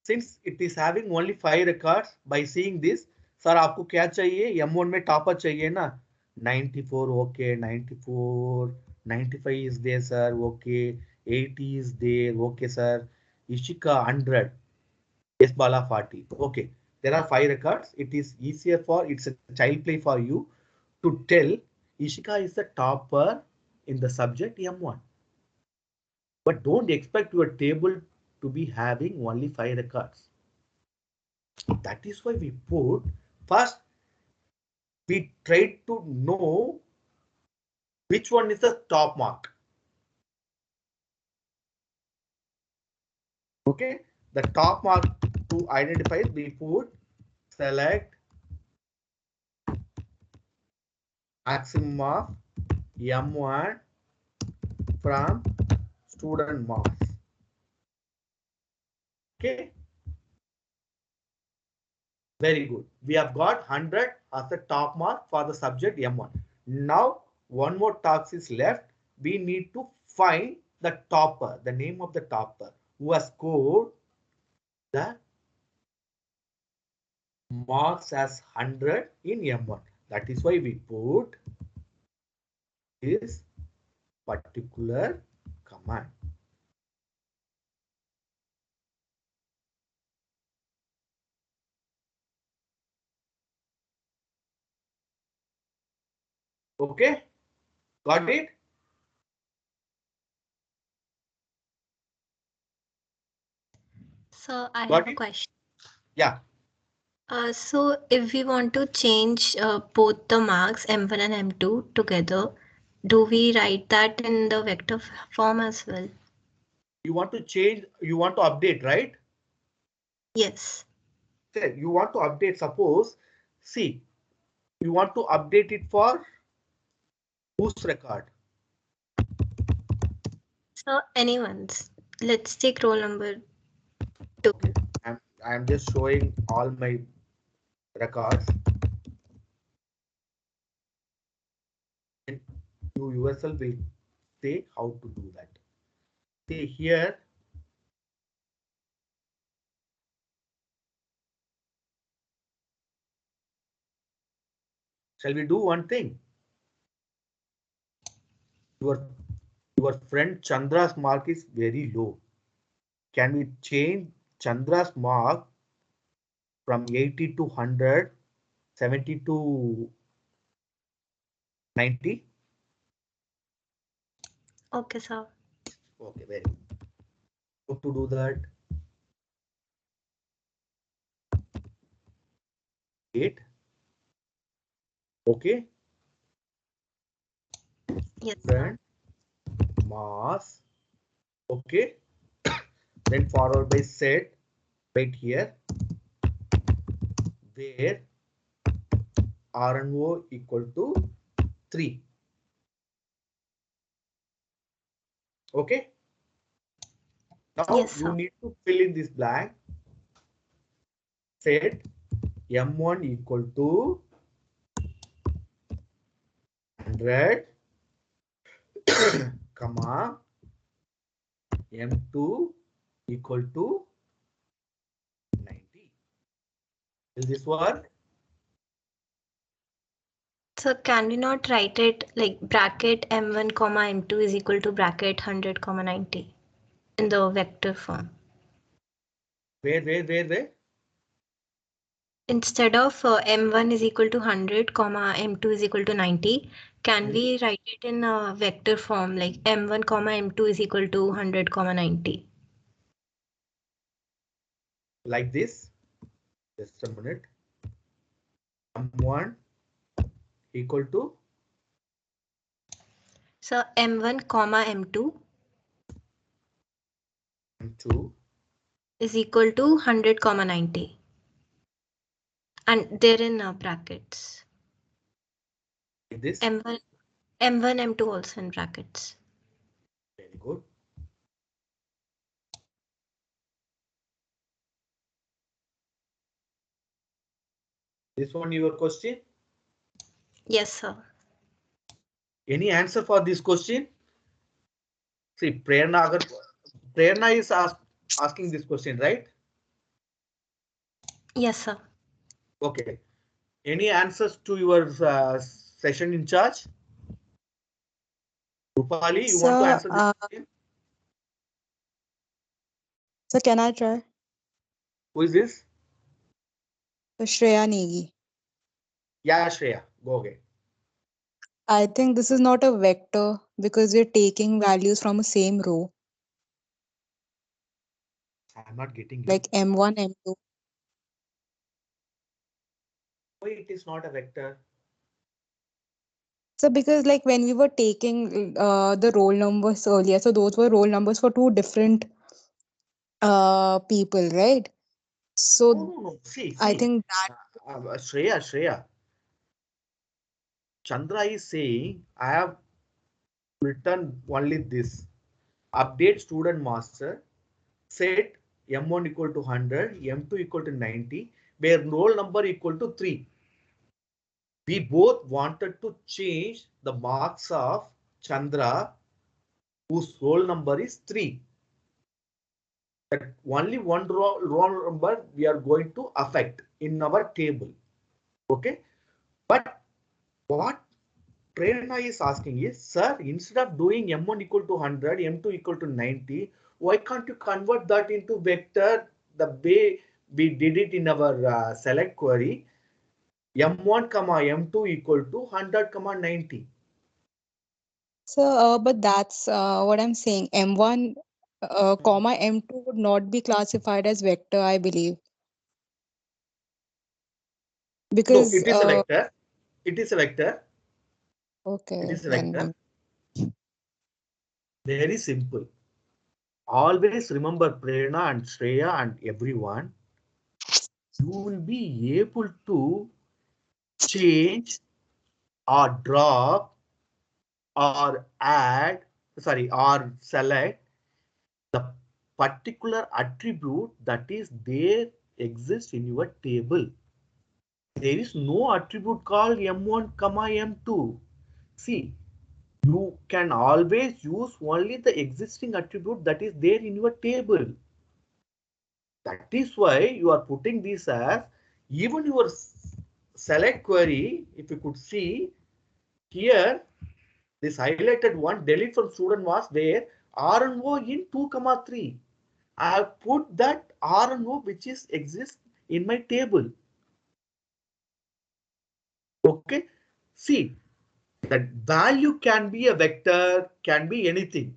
Since it is having only 5 records, by seeing this, sir आपको क्या चाहिए? M1 में topper चाहिए ना? 94, okay, 94, 95 is there, sir, okay, 80 is there, okay, sir. Ishika 100, yes, Bala 40, okay. There are 5 records. It is easier for, it's a child play for you to tell Ishika is the topper in the subject M1. But don't expect your table to be having only 5 records. That is why we put first, we try to know which one is the top mark. Okay, the top mark to identify, we put select maximum of M1 from student mass. Okay, very good. We have got 100 as the top mark for the subject M1. Now, one more task is left. We need to find the topper, the name of the topper who has scored the marks as 100 in M1. That is why we put this particular command. Okay, got it? So I Got have a it? question. Yeah. So if we want to change both the marks M1 and M2 together, do we write that in the vector form as well? You want to change, you want to update, right? Yes. Say you want to update, suppose, see, you want to update it for whose record? So anyone's. Let's take roll number 2. Okay, I'm just showing all my records. And you yourself will say how to do that. See here, shall we do one thing? Your Your friend Chandra's mark is very low. Can we change Chandra's mark from 80 to 100, 70 to 90? Okay, sir. Okay, very good. How to do that? 8. Okay. Yes, sir. Friend, mass. Okay. Then followed by set right here, where R and O equal to 3. Okay. Now Yes, you sir. need to fill in this blank. Set M1 equal to 100, comma M2 equal to 90. Will this work? So can we not write it like bracket m1 comma m2 is equal to bracket 100 comma 90 in the vector form? Where? Instead of m1 is equal to 100 comma m2 is equal to 90, can we write it in a vector form like m1 comma m2 is equal to 100 comma 90? Like this. Just a minute. M1 equal to So m1 comma m2 M2. is equal to 100 comma 90, and they're in brackets. Like this. m1 m2 also in brackets. Very good. This one your question. Yes, sir. Any answer for this question? See, Prerna is asking this question, right? Yes, sir. Okay. Any answers to your session in charge? Rupali, you want to So, answer this question? so can I try? Who is this? So Shreya Negi. Yeah, Shreya. Go again. I think this is not a vector because we're taking values from a same row, I'm not getting you. like M1, M2. Why it is not a vector? So because like when we were taking the roll numbers earlier, so those were roll numbers for two different people, right? So No. See. I think that Shreya. Chandra is saying I have written only this. Update student master. Set M1 equal to 100, M2 equal to 90, where roll number equal to 3. We both wanted to change the marks of Chandra, whose roll number is 3. That only one roll number we are going to affect in our table. Okay. But what Prerna is asking is, sir, instead of doing M1 equal to 100, M2 equal to 90, why can't you convert that into vector the way we did it in our select query? M1 comma M2 equal to 100 comma 90. so but that's what I'm saying. M1 comma M2 would not be classified as vector, I believe, No, because it is a vector. It is a vector. It okay, is a then vector. Very simple. Always remember Prerna and Shreya and everyone. You will be able to change or drop or add, sorry, or select the particular attribute that is there exists in your table. There is no attribute called M1 comma M2. See, you can always use only the existing attribute that is there in your table. That is why you are putting this as even your select query. If you could see here, This highlighted one delete from student was there RNO in 2, 3. I have put that RNO which is exists in my table. Okay. See, that value can be a vector, can be anything,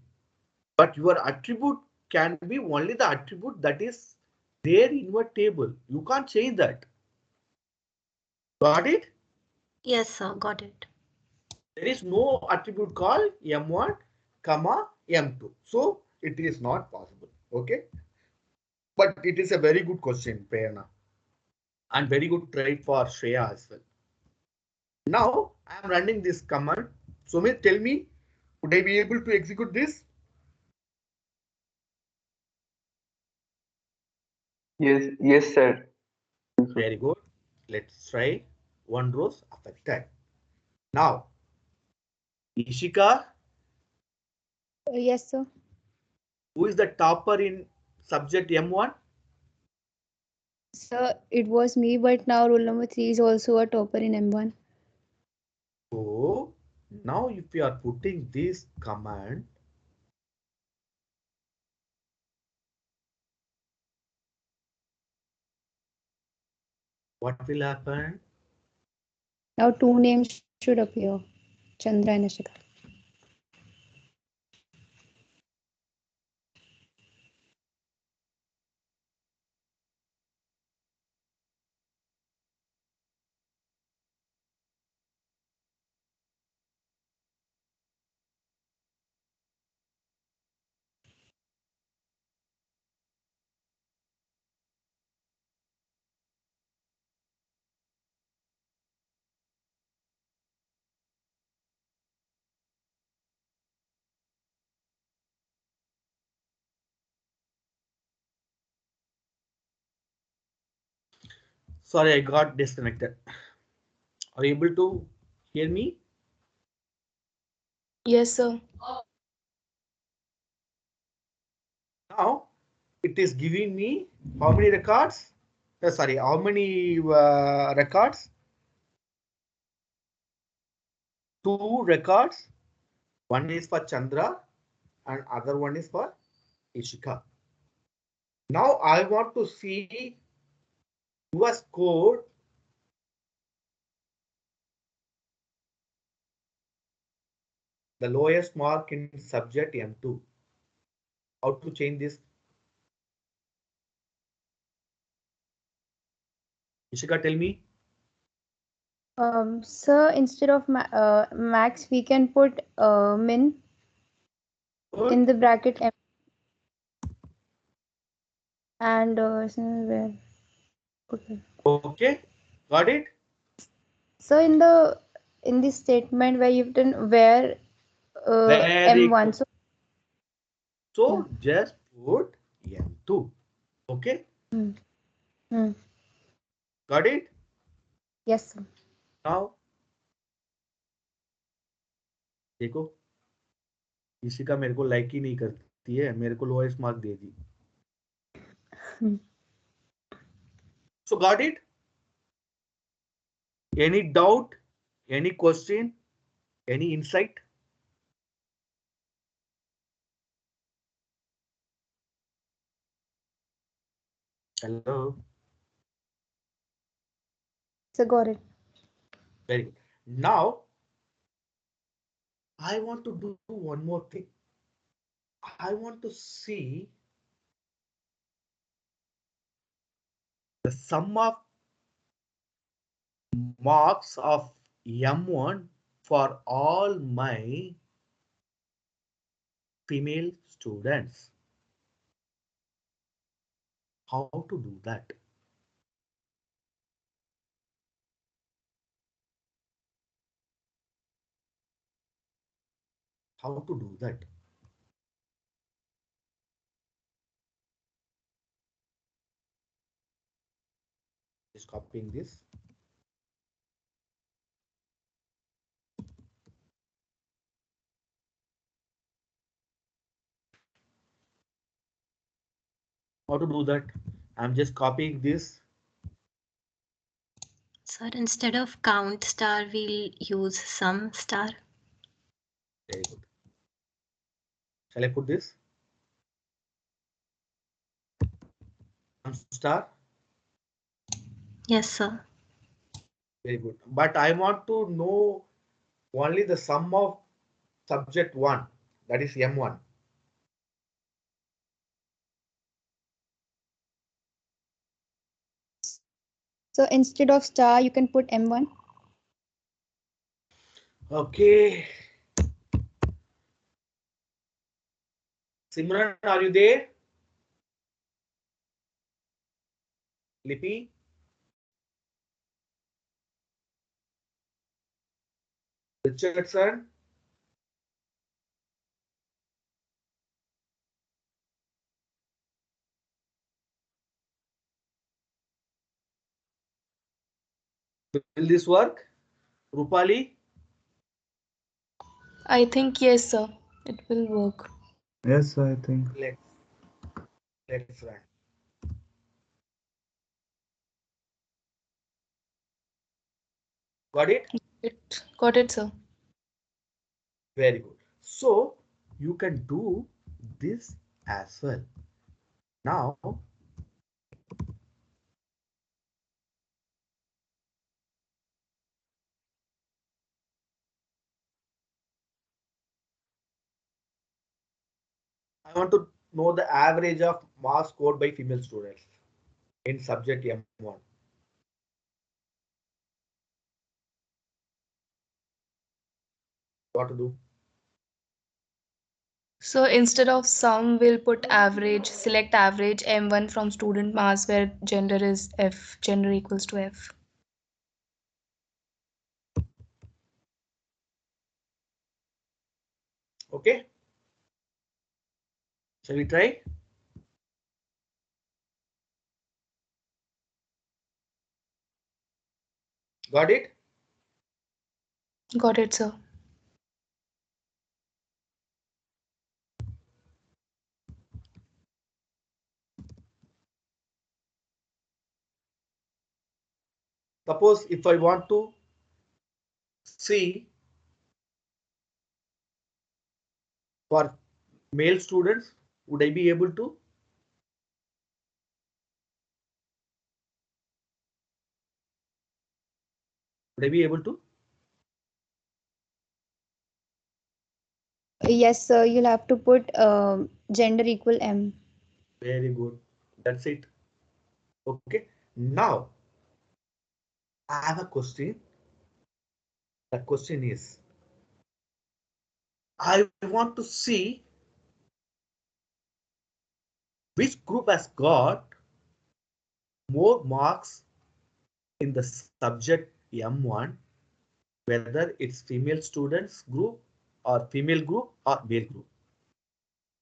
but your attribute can be only the attribute that is there in your table. You can't change that. Got it? Yes, sir. Got it. There is no attribute called M1, M2. So it is not possible. Okay. But it is a very good question, Prerna. And very good try for Shreya as well. Now I am running this command. Sumit, tell me, would I be able to execute this? Yes, sir. Very good. Let's try one rows at a time. Now, Ishika, Yes, sir. who is the topper in subject M1? Sir, it was me, but now roll number 3 is also a topper in M1. So now if you are putting this command, what will happen? Now 2 names should appear, Chandra and Ashika. Sorry, I got disconnected. Are you able to hear me? Yes, sir. Now it is giving me how many records? Sorry, how many records? 2 records. One is for Chandra and other one is for Ishika. Now I want to see your score. The lowest mark in subject M2. How to change this? Ishika, tell me. Sir, instead of max, we can put min Good. in the bracket M and where? Okay. Okay, got it? So in the statement where you've done where Very M1, good. so yeah. So just put M2. Okay, Hmm. Hmm. got it? Yes, sir. Now देखो, इशिका मेरे को like he नहीं करती है, मेरे को lowest mark they the. Hmm. So got it? Any doubt? Any question? Any insight? Hello. So got it. Very good. Now I want to do one more thing. I want to see the sum of marks of M1 for all my female students. How to do that? How to do that? Just copying this. How to do that? I'm just copying this. Sir, instead of count star, we'll use sum star. Very good. Shall I put this? One star. Yes, sir. Very good. But I want to know only the sum of subject 1, that is M1. So instead of star, you can put M1. Okay. Simran, are you there? Lippy? Richardson? Will this work? Rupali? I think yes, sir. It will work. Yes, I think. Let's run. Got it? Got it, sir. Very good. So you can do this as well. Now, I want to know the average of marks scored by female students in subject M1. What to do? So instead of sum, we'll put average, select average M1 from student mass where gender is F, gender equals to F. Okay. Shall we try? Got it? Got it, sir. Suppose if I want to see for male students, would I be able to? Would I be able to? Yes, sir. You'll have to put gender equal M. Very good. That's it. Okay. Now, I have a question. The question is, I want to see which group has got more marks in the subject M1, whether it's female students group or female group or male group.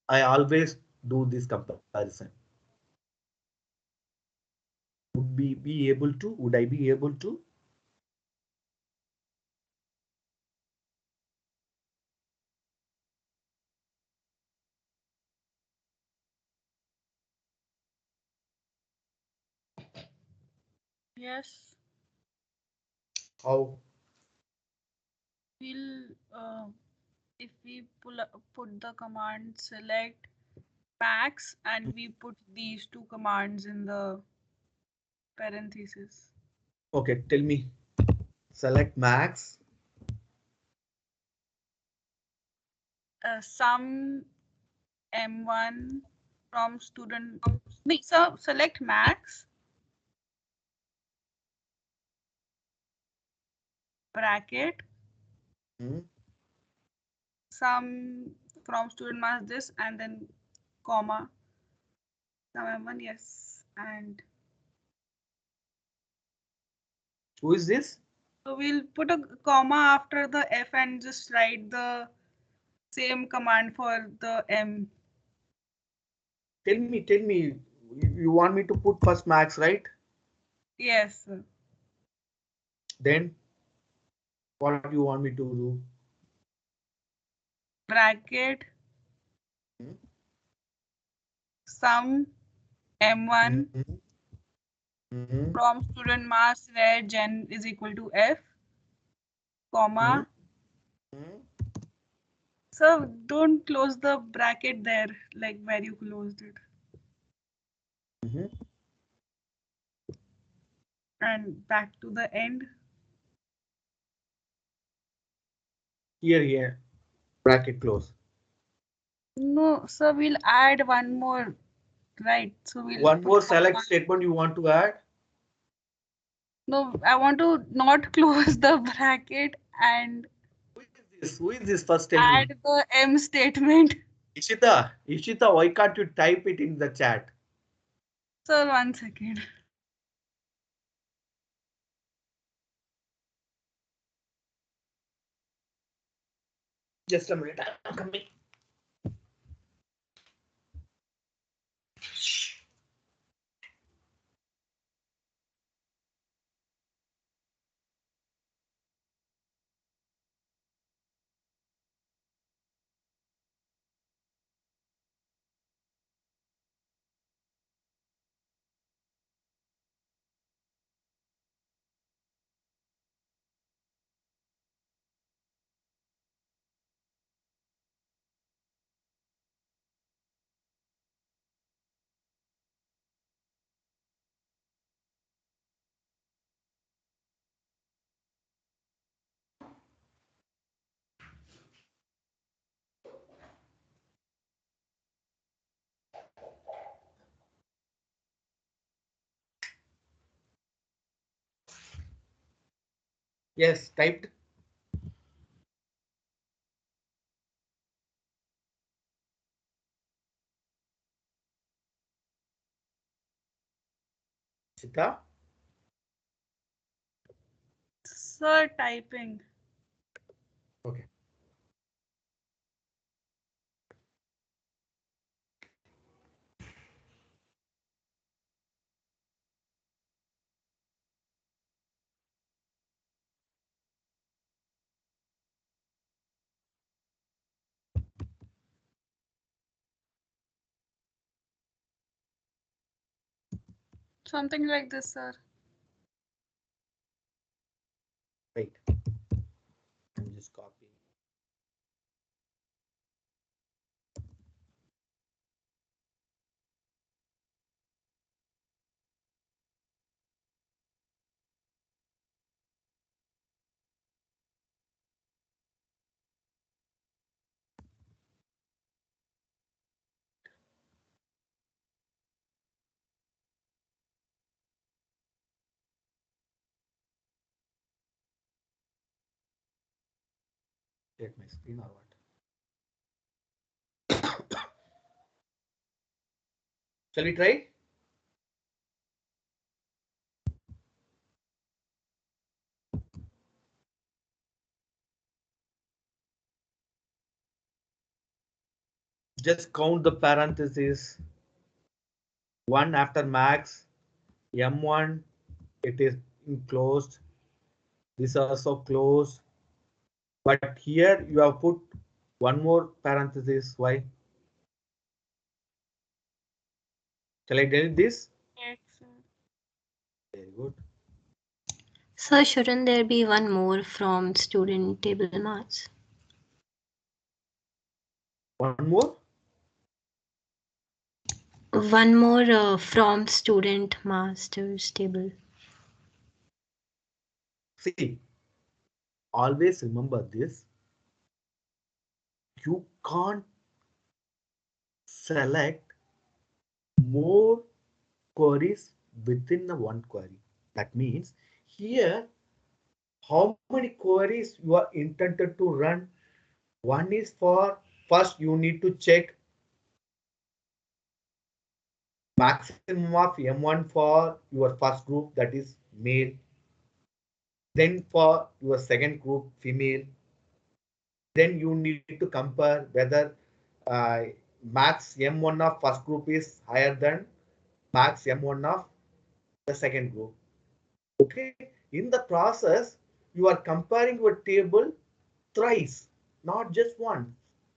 I always do this comparison. Would we be able to? Would I be able to? Yes. How? We'll if we put the command select max and we put these two commands in the parenthesis. Okay, tell me. Select max. Sum M1 from student. So select max bracket sum from student mass this and then comma sum M1 yes and Who is this? so we'll put a comma after the F and just write the same command for the M. Tell me. You want me to put first max, right? Yes. Then what do you want me to do? Bracket sum M1 from student mass where gen is equal to F, comma So don't close the bracket there, like where you closed it. And back to the end. Here, bracket close. No, so we'll add one more, right? So we'll One put more select statement you want to add? No, I want to not close the bracket and Who is this first? Tell add me. the M statement. Ishita, why can't you type it in the chat? Sir, 1 second. Just a minute, I'm coming. Yes, typed. Ishita? Sir, typing. Okay. Something like this, sir. Wait. I'm just copying. Check my screen or what? Shall we try? Just count the parentheses. One after max. M1, it is closed. This also closed. But here you have put one more parenthesis. Why? Shall I delete this? Yes, sir. Very good. So shouldn't there be one more from student table marks? One more? One more from student masters table. See, always remember this. You can't select more queries within the one query. That means here, how many queries you are intended to run? One is for first you need to check maximum of M1 for your first group, that is male. Then for your second group, female. Then you need to compare whether uh, max M1 of first group is higher than max M1 of the second group. Okay. In the process, you are comparing your table thrice, not just once.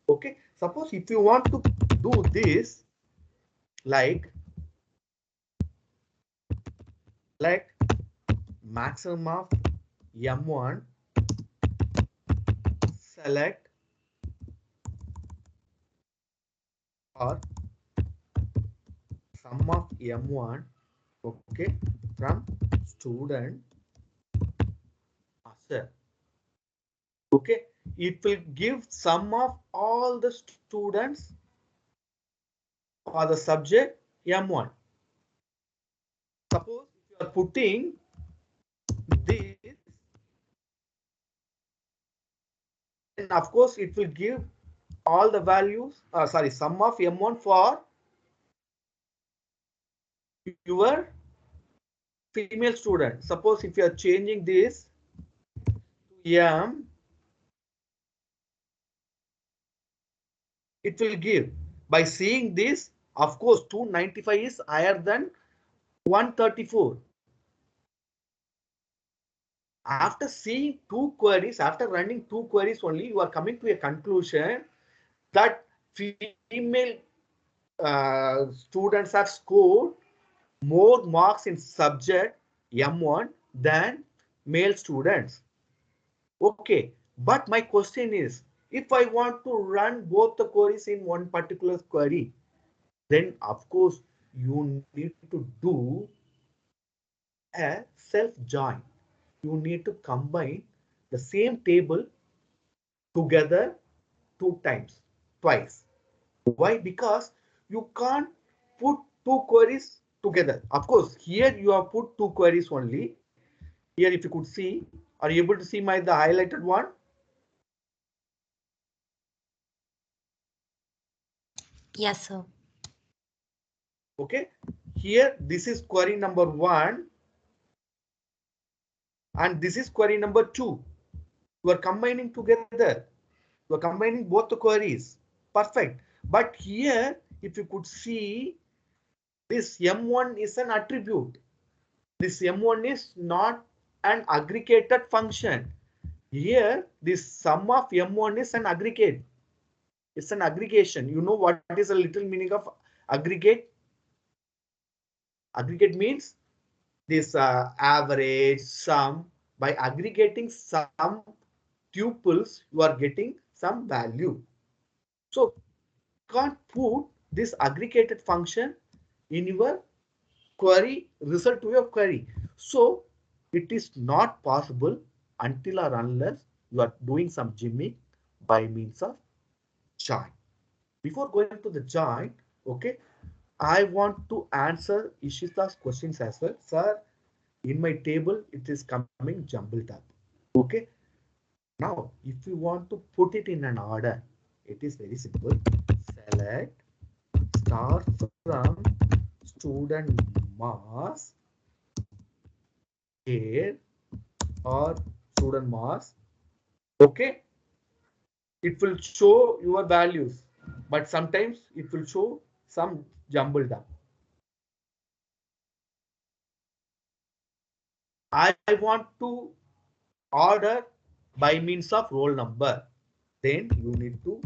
Okay. Suppose if you want to do this, like maximum of M1 select or sum of M1, okay, from student master. Okay, it will give sum of all the students for the subject M1. Suppose if you are putting this, then of course it will give all the values, sorry, sum of M1 for your female student. Suppose if you are changing this to M, it will give. By seeing this, of course, 295 is higher than 134. After seeing two queries, after running two queries only, you are coming to a conclusion that female students have scored more marks in subject M1 than male students. Okay, but my question is, if I want to run both the queries in one particular query, then of course you need to do a self join. You need to combine the same table together twice. Why? Because you can't put two queries together. Of course, here you have put two queries only. Here, if you could see, are you able to see the highlighted one? Yes, sir. Okay. Here, this is query number 1, and this is query number 2. You are combining together. You are combining both the queries. Perfect. But here, if you could see, this M1 is an attribute. This M1 is not an aggregated function. Here, this sum of M1 is an aggregate. It's an aggregation. You know what is a little meaning of aggregate? Aggregate means this average, sum. By aggregating some tuples, you are getting some value. So can't put this aggregated function in your query, result to your query. So it is not possible until or unless you are doing some gimmick by means of join. Before going to the join, okay, I want to answer Ishita's questions as well. Sir, in my table, it is coming jumbled up. Okay. Now, if you want to put it in an order, it is very simple. Select start from student mass here or student mass. Okay. It will show your values, but sometimes it will show some jumbled up. I want to order by means of roll number. Then you need to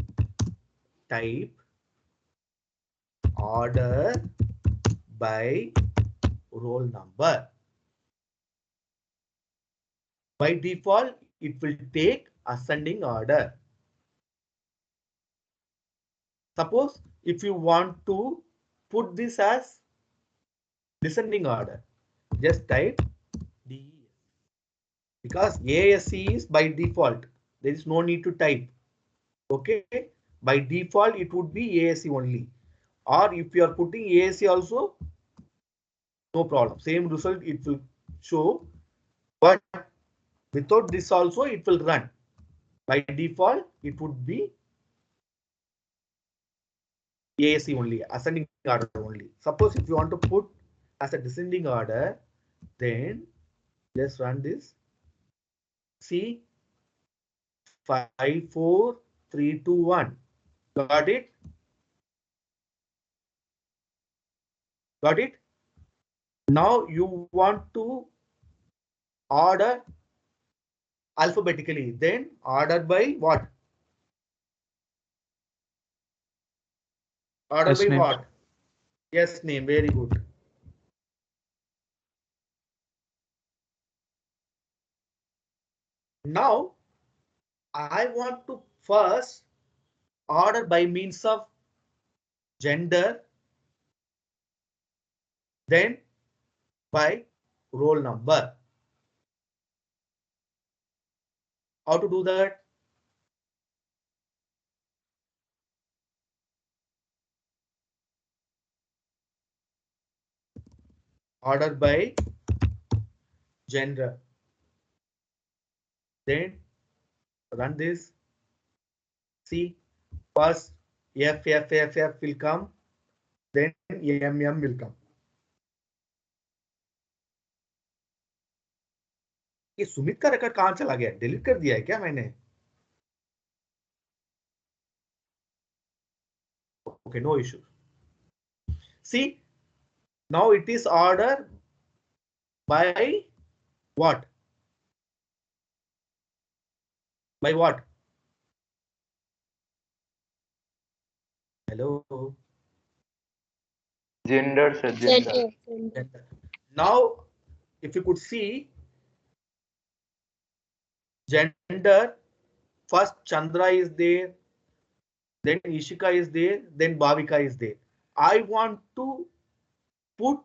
type order by roll number. By default, it will take ascending order. Suppose if you want to put this as descending order, just type D because ASC is by default. There is no need to type. Okay, by default it would be ASC only. Or if you are putting ASC also, no problem. Same result it will show, but without this also it will run. By default, it would be ASC only, ascending order only. Suppose if you want to put as a descending order, then just run this. See 5, 4, 3, 2, 1. Got it? Got it? Now you want to order alphabetically. Then order by what? Order S by name. what? Yes, name. Very good. Now I want to first order by means of gender, then by roll number. How to do that? Order by gender. Then run this. See, first F will come, then M will come. ये सुमित का record कहाँ चला गया? Delete कर दिया है क्या मैंने? Okay, no issue. See, now it is ordered by what? By what? Hello. Gender, sir, gender. Gender. Now, if you could see, gender, first Chandra is there, then Ishika is there, then Bhavika is there. I want to put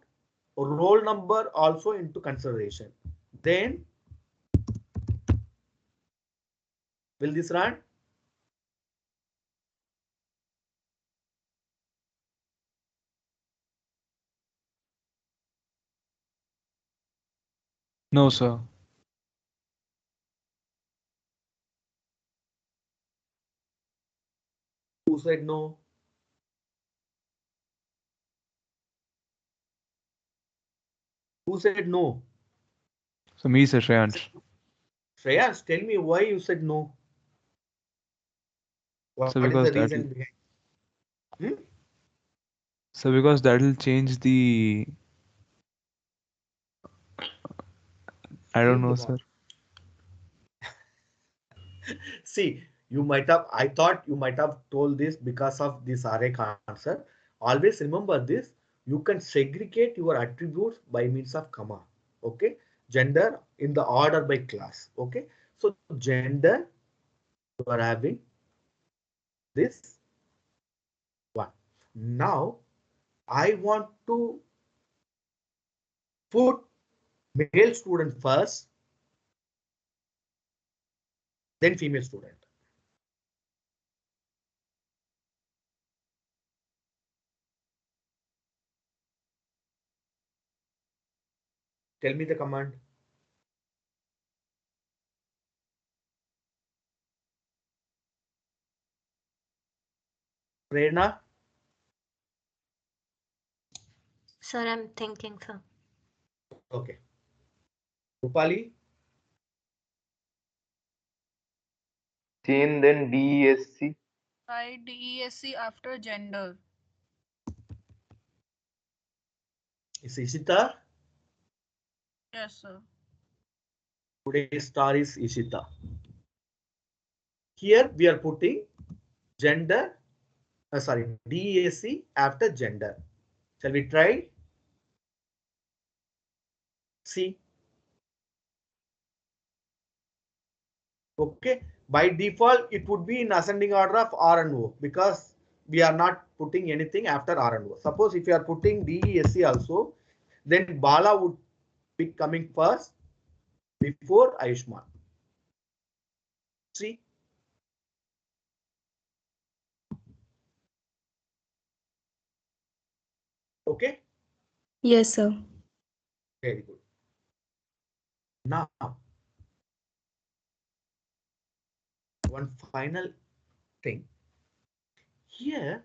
roll number also into consideration. Then, will this run? No, sir. Who said no? Who said no? So me, sir, Shreyansh. Shreyans, tell me why you said no. What So is because the that, reason behind? Hmm? so because that will change the. I don't Change know, what? sir. See, you might have, I thought you might have told this because of this array concept. Always remember this. You can segregate your attributes by means of comma. Okay. Gender in the order by class. Okay. So gender, you are having this one. Now I want to put male student first, then female student. Tell me the command. Prerna. Sir, I'm thinking, sir. Okay. Rupali. Chain, then DESC. Write DESC after gender. Is Ishita. Yes, sir. Today's star is Ishita. Here we are putting gender, sorry, DAC after gender. Shall we try? See. Okay. By default, it would be in ascending order of R and O because we are not putting anything after R and O. Suppose if you are putting DESC also, then Bala would be coming first before Ayushman. See. Okay. Yes, sir. Very good. Now, one final thing. Here,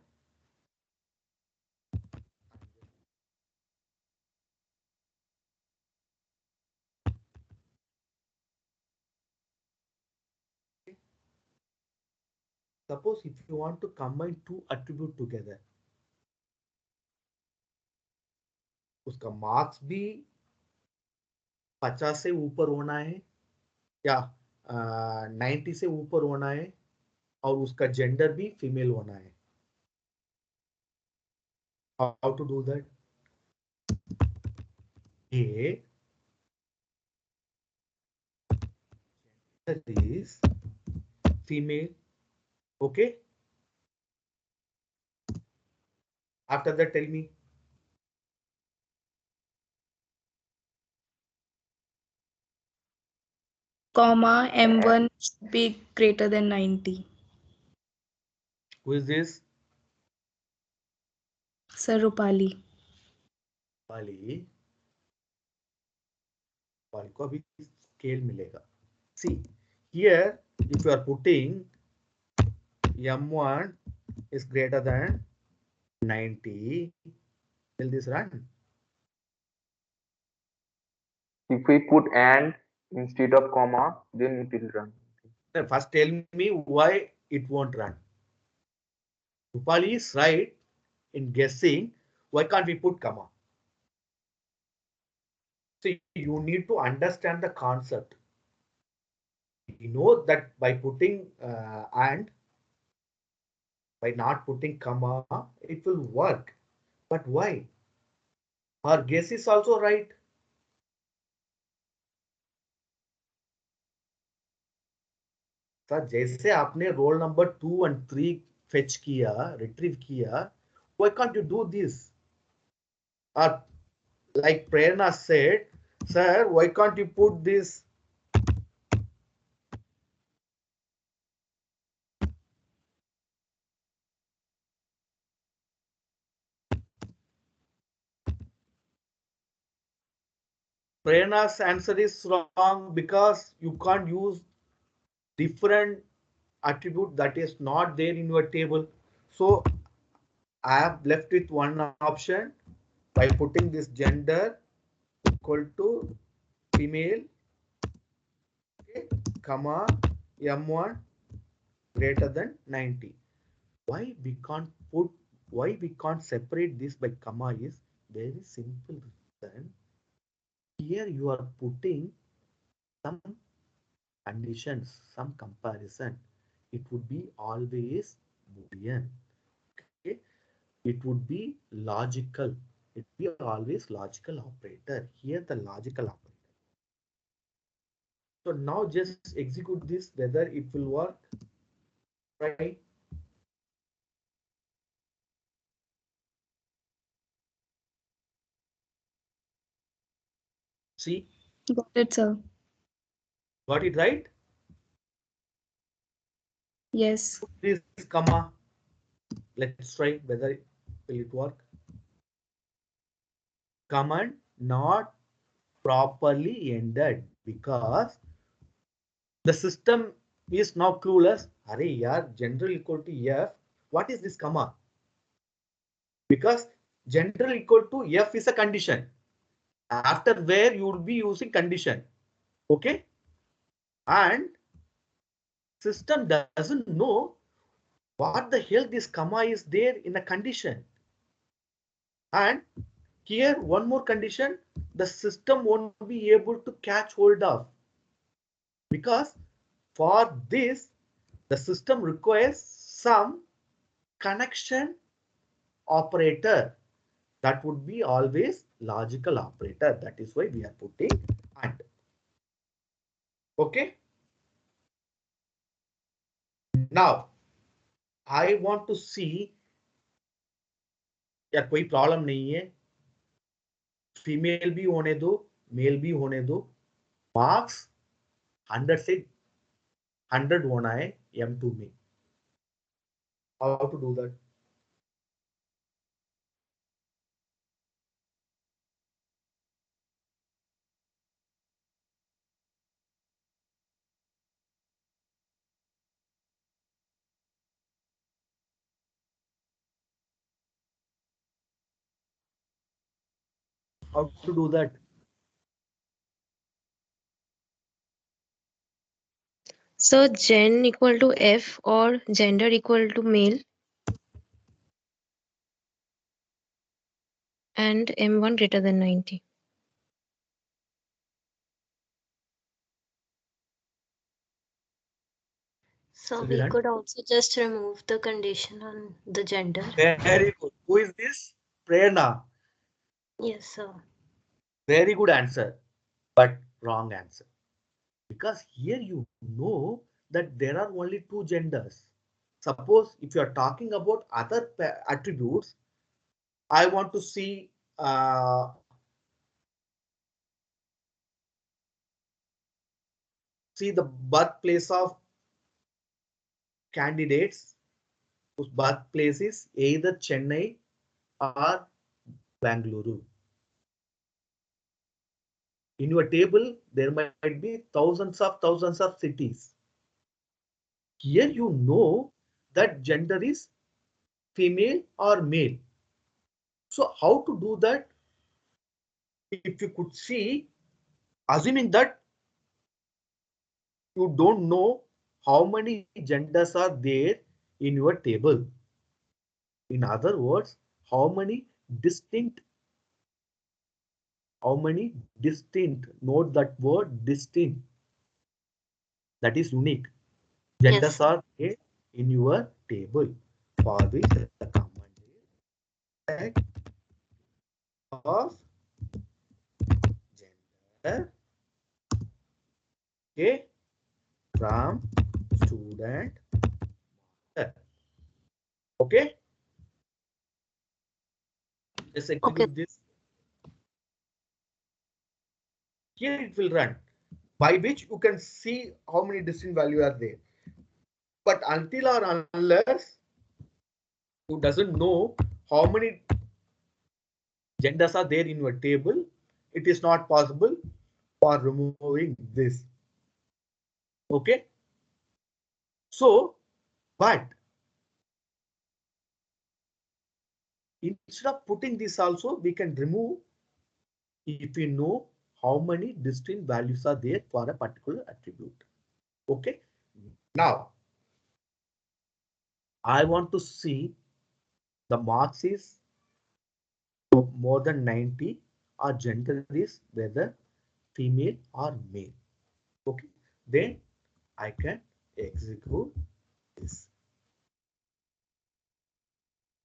suppose if you want to combine two attribute together, उसका marks भी 50 से ऊपर होना है या 90 से ऊपर होना है और उसका जेंडर भी फीमेल होना है. How to do that? ये is female. Okay. After that, tell me. Comma M1 should be greater than 90. Who is this? Sir Rupali. Pali. Pali को अभी scale मिलेगा. See, here if you are putting M1 is greater than 90, will this run? If we put and instead of comma, then it will run. Then first tell me why it won't run. Rupali is right in guessing. Why can't we put comma? So you need to understand the concept. We know that by putting and by not putting comma, it will work. But why? Our guess is also right. Sir जैसे आपने roll number 2 and 3 fetch किया, retrieve किया, why can't you do this? Or like Prerna said, sir, why can't you put this? Prerna's answer is wrong because you can't use different attribute that is not there in your table. So I have left with one option by putting this gender equal to female, okay, comma M1 greater than 90. Why we can't put, why we can't separate this by comma is very simple reason. Here you are putting some conditions, some comparison. It would be always Boolean. Okay, it would be logical. It would be always logical operator. Here the logical operator. So now just execute this whether it will work. Right? See, Got it, sir. got it right? Yes. This comma. Let's try whether will it work. Command not properly ended because the system is now clueless. Arey yaar, general equal to F. What is this comma? Because general equal to F is a condition. After where you will be using condition. Okay. And system doesn't know what the hell this comma is there in a condition. And here one more condition, the system won't be able to catch hold of. Because for this, the system requires some connection operator that would be always logical operator. That is why we are putting and. Okay. Now, I want to see या कोई problem नहीं है female भी होने दो mail भी होने दो मार्क्स 100 से 100 होना है M2 में how to do that how to do that So gen equal to F or gender equal to male and M1 greater than 90. So we Viran? could also just remove the condition on the gender. Very good. Who is this? Prerna. Yes, sir. Very good answer, but wrong answer. Because here you know that there are only two genders. Suppose if you are talking about other attributes, I want to see the birthplace of candidates whose birthplace is either Chennai or Bangalore. In your table, there might be thousands of cities. Here you know that gender is female or male. So how to do that? If you could see, assuming that you don't know how many genders are there in your table. In other words, how many distinct, note that word distinct, that is unique. Genders Yes. are there in your table. For which the command is of gender, okay, from student. Okay, just Okay. execute this. Here it will run, by which you can see how many distinct values are there. But until or unless you doesn't know how many genders are there in your table, it is not possible for removing this. Okay. So, but instead of putting this also, we can remove if we know how many distinct values are there for a particular attribute. Okay. Now, I want to see the marks is more than 90 or gender is whether female or male. Okay. Then I can execute this.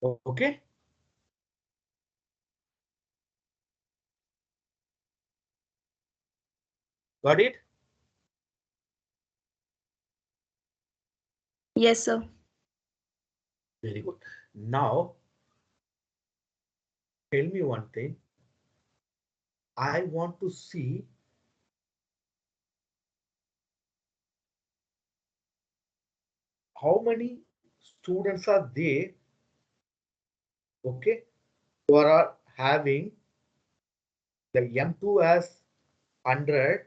Okay. Got it? Yes, sir. Very good. Now, tell me one thing. I want to see how many students are there, okay, who are having the M2 as 100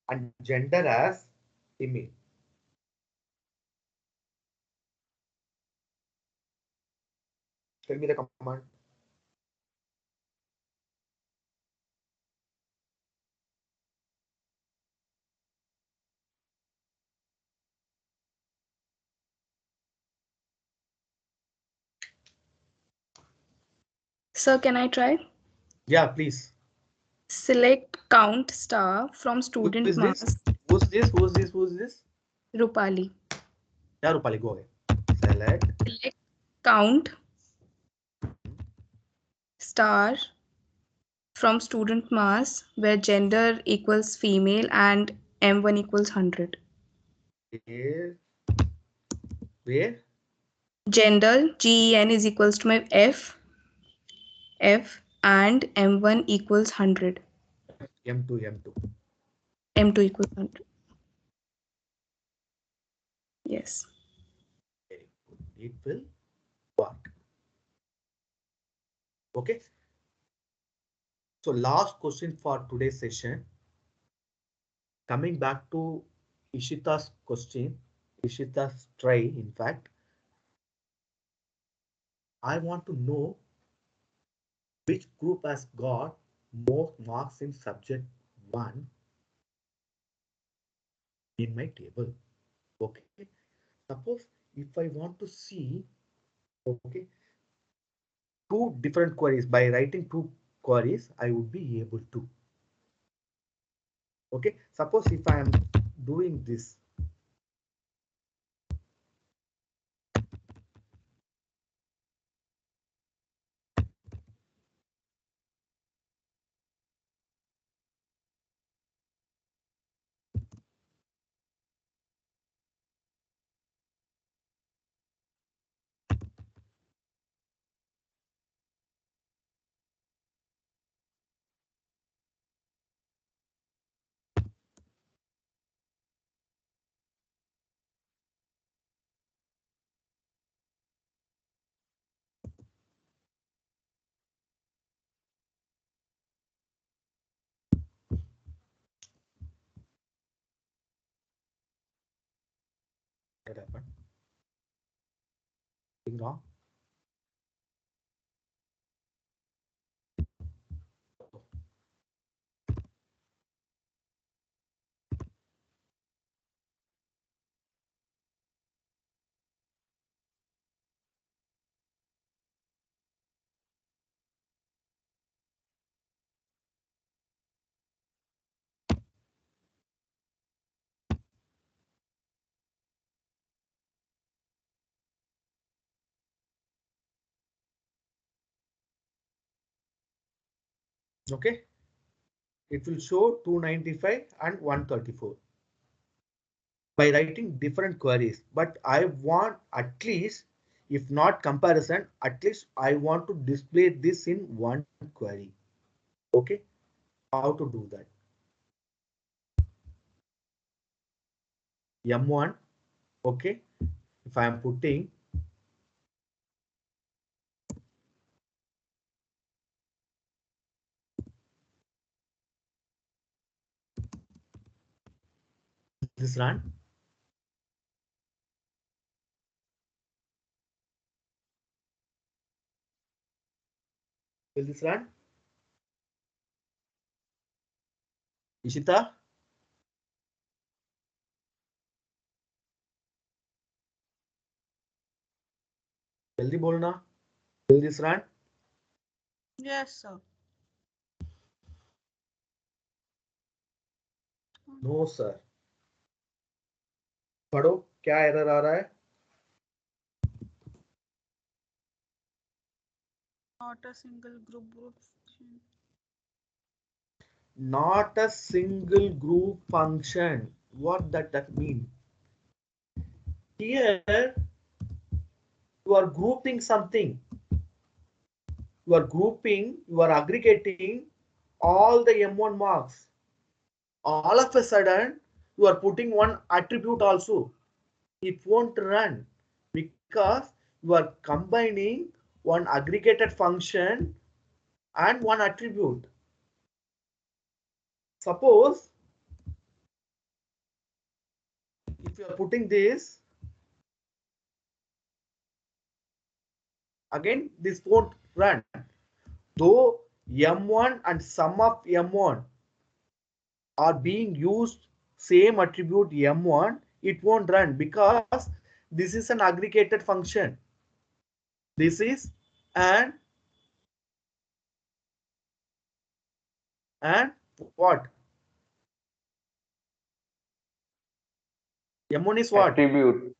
and gender as female. Tell me the command. Sir, can I try? Yeah, please. Select count star from Who student is this? mass. Who's this? Who's this? Who's this? Rupali. Yeah, Rupali, go ahead. Select. Select count star from student mass where gender equals female and M1 equals 100. Where? Where? Gender GEN is equals to my F and M1 equals 100. M2, M2. M2 equals 100. Yes. Very good. It will work. Okay. So last question for today's session. Coming back to Ishita's question, Ishita's try, in fact, I want to know which group has got more marks in subject 1 in my table. Okay. Suppose if I want to see, okay, two different queries, by writing two queries, I would be able to. Okay. Suppose if I am doing this, What happened? Something wrong? Okay. It will show 295 and 134 by writing different queries. But I want at least, if not comparison, at least I want to display this in one query. Okay. How to do that? M1. Okay. If I am putting this run, will this run? Ishita, जल्दी बोलना. Will this run? Yes, sir. No, sir. पढ़ो क्या error आ रहा है. Not a single group function. Not a single group function. What that mean? Here you are grouping something. You are grouping, you are aggregating all the M1 marks. All of a sudden, you are putting one attribute also. It won't run because you are combining one aggregated function and one attribute. Suppose if you are putting this, again this won't run. Though M1 and sum of M1 are being used same attribute M1, it won't run because this is an aggregated function. This is and what? M1 is what?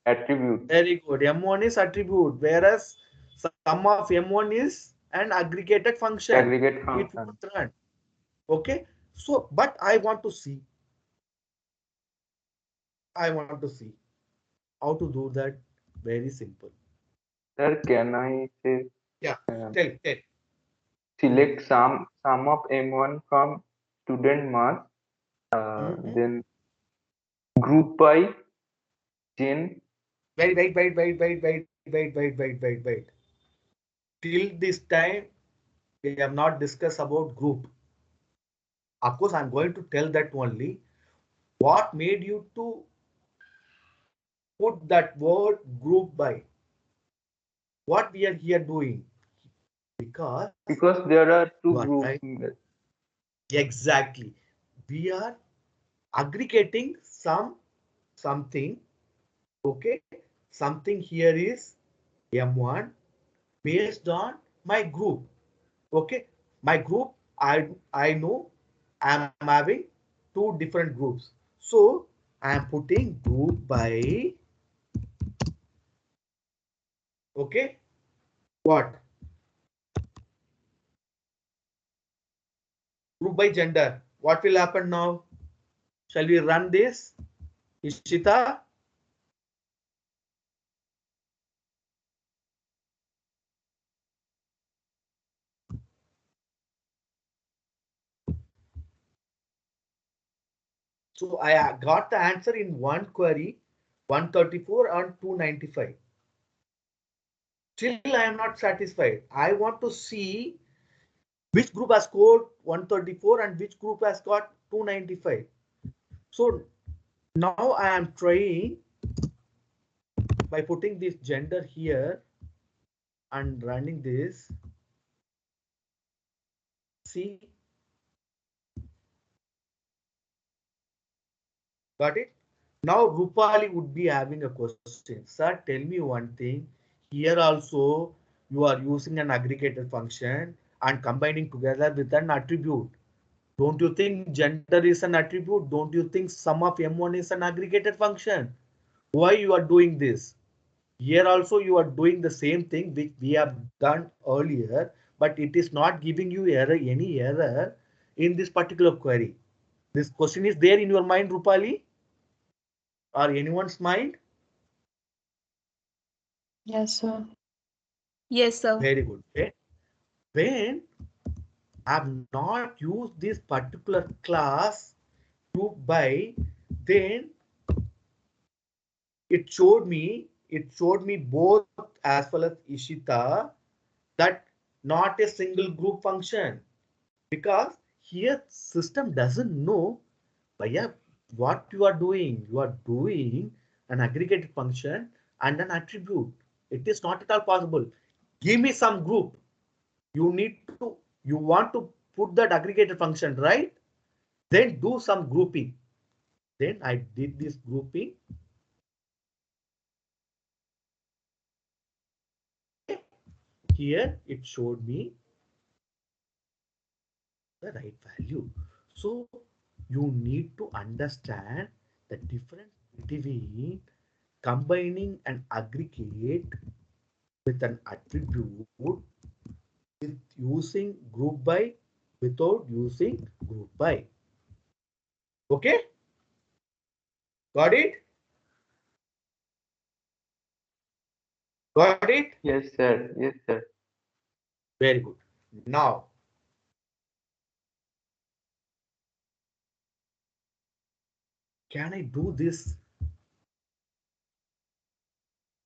Attribute. Very good. M1 is attribute, whereas sum of M1 is an aggregated function. Aggregate It function. won't run. Okay. So, but I want to see how to do that. Very simple. Sir, can I say Yeah. uh, Tell. select sum of M1 from student mass, then group by gen. Wait. Till this time, we have not discussed about group. Of course, I'm going to tell that only. What made you to put that word group by? What we are here doing? Because there are two You are groups. right. Exactly. We are aggregating something. Okay. Something here is M1 based on my group. Okay. My group, I know I'm having two different groups. So I am putting group by, okay, what? Group by gender. What will happen now? Shall we run this? Ishita? So I got the answer in one query, 134 and 295. Still I am not satisfied. I want to see which group has scored 134 and which group has got 295. So now I am trying by putting this gender here and running this, see, got it? Now Rupali would be having a question. Sir, tell me one thing. Here also you are using an aggregated function and combining together with an attribute. Don't you think gender is an attribute? Don't you think sum of M1 is an aggregated function? Why you are doing this? Here also you are doing the same thing which we have done earlier, but it is not giving you any error in this particular query. This question is there in your mind, Rupali, or anyone's mind? Yes, sir. Yes, sir. Very good. Okay. When I have not used this particular class group by, then it showed me both as well as Ishita that not a single group function, because here system doesn't know yeah, what you are doing. You are doing an aggregated function and an attribute. It is not at all possible. Give me some group. You want to put that aggregated function, right? Then do some grouping. Then I did this grouping. Okay. Here it showed me the right value. So you need to understand the difference between combining an aggregate with an attribute, with using group by, without using group by. Okay, got it? Got it? Yes, sir. Yes, sir. Very good. Now, can I do this?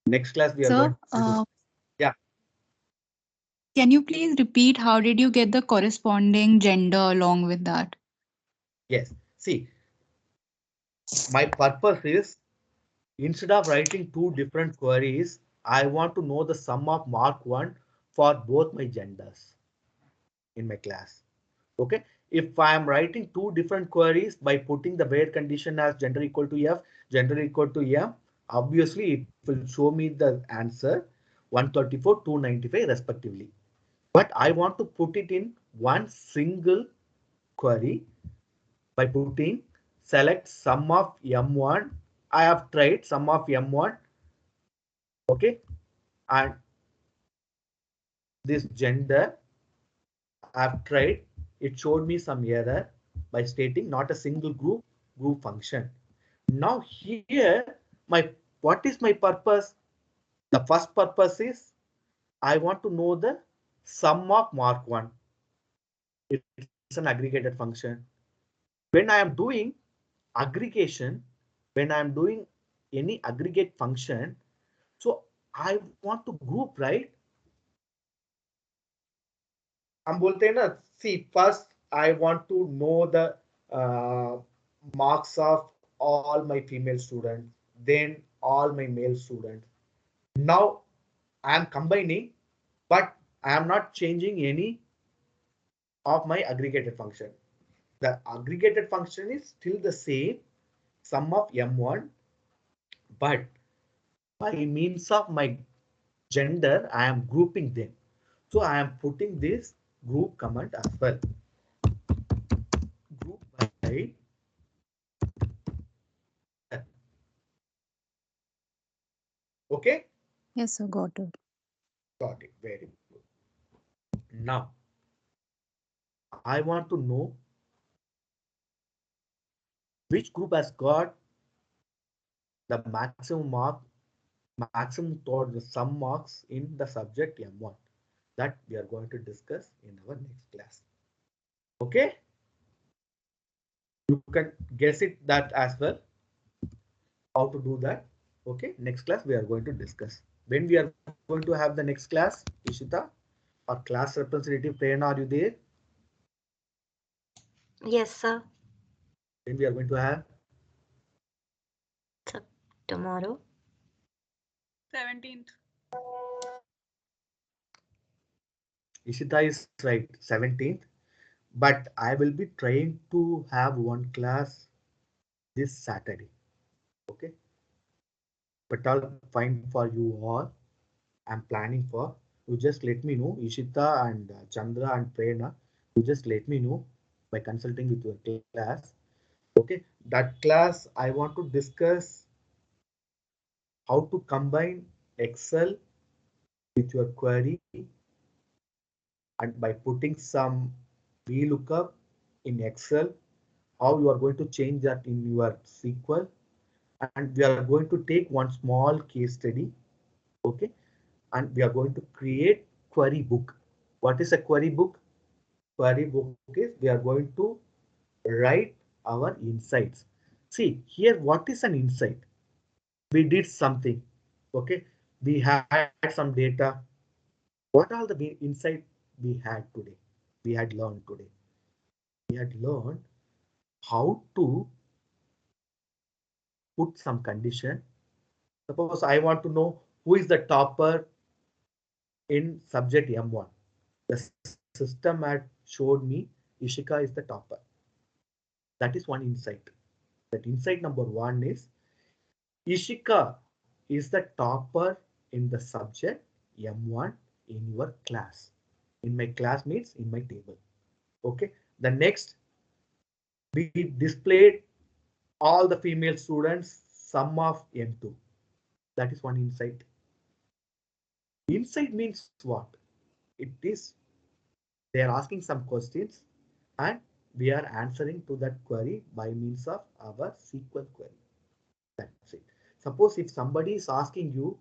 Next class we are going Sir, to do. Yeah. can you please repeat how did you get the corresponding gender along with that? Yes. See, my purpose is, instead of writing two different queries, I want to know the sum of mark 1 for both my genders in my class. Okay. If I am writing two different queries by putting the where condition as gender equal to F, gender equal to M, obviously it will show me the answer 134, 295 respectively. But I want to put it in one single query by putting select sum of M1. I have tried sum of M1. Okay. And this gender I've tried. It showed me some error by stating not a single group function. Now here, my what is my purpose? The first purpose is I want to know the sum of mark 1. It's an aggregated function. When I am doing aggregation, when I am doing any aggregate function, so I want to group, right? हम बोलते हैं ना, see, first I want to know the uh, marks of all my female students, then all my male students. Now I am combining, but I am not changing any of my aggregated function. The aggregated function is still the same, sum of M1, but by means of my gender, I am grouping them. So I am putting this group command as well. Group by gender. Okay, Yes, sir, got it. got it. Very good. Now I want to know which group has got the maximum toward the sum marks in the subject M1. That we are going to discuss in our next class. Okay, you can guess it that as well, how to do that. Okay, next class we are going to discuss. When we are going to have the next class, Ishita, or class representative Prerna, are you there? Yes, sir. When we are going to have? So, tomorrow. 17th. Ishita is right, 17th. But I will be trying to have one class this Saturday. Okay. But all fine for you all. I'm planning for. You just let me know, Ishita and Chandra and Prerna. You just let me know by consulting with your class. Okay. That class I want to discuss how to combine Excel with your query and by putting some VLOOKUP in Excel, how you are going to change that in your SQL, and we are going to take one small case study, okay, and we are going to create query book. What is a query book? Query book is we are going to write our insights. See here, what is an insight? We did something, okay, we had some data. What are the insight we had today? We had learned today. We had learned how to put some condition. Suppose I want to know who is the topper in subject M1. The system had showed me Ishika is the topper. That is one insight. That insight number one is Ishika is the topper in the subject M1 in your class. In my class means in my table. Okay. The next, we displayed all the female students sum of M2. That is one insight. Insight means what? It is they are asking some questions and we are answering to that query by means of our SQL query. That's it. Suppose if somebody is asking you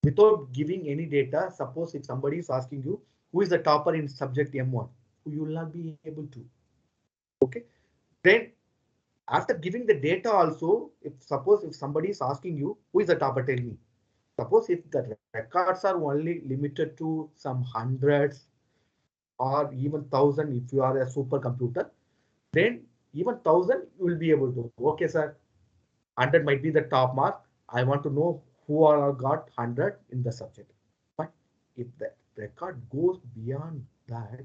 without giving any data, suppose if somebody is asking you who is the topper in subject M1, you will not be able to. Okay. Then after giving the data also, if suppose if somebody is asking you who is the topper, tell me. Suppose if the records are only limited to some hundreds or even thousand, if you are a supercomputer, then even thousand you will be able to. Okay, sir, 100 might be the top mark. I want to know who all got 100 in the subject. But if the record goes beyond that,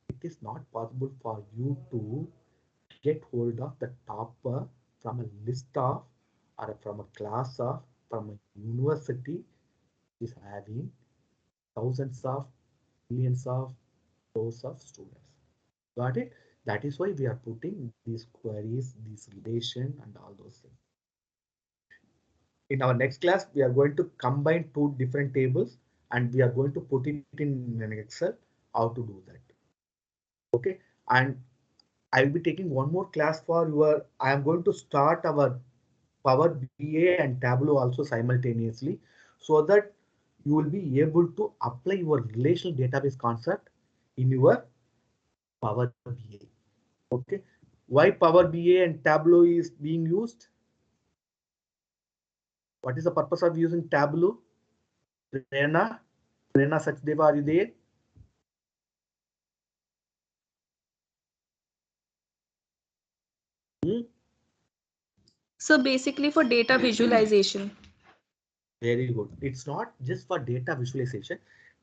it is not possible for you to get hold of the topper from a list of or from a class of from a university is having thousands of millions of rows of students. Got it? That is why we are putting these queries, these relation and all those things. In our next class, we are going to combine two different tables and we are going to put it in an Excel, how to do that. Okay. And I will be taking one more class for your, I am going to start our Power BA and Tableau also simultaneously so that you will be able to apply your relational database concept in your Power BA. Okay. Why Power BA and Tableau is being used? What is the purpose of using Tableau? Prerna? Prerna Sachdeva, are you there? Hmm? So basically for data visualization. Very good. It's not just for data visualization.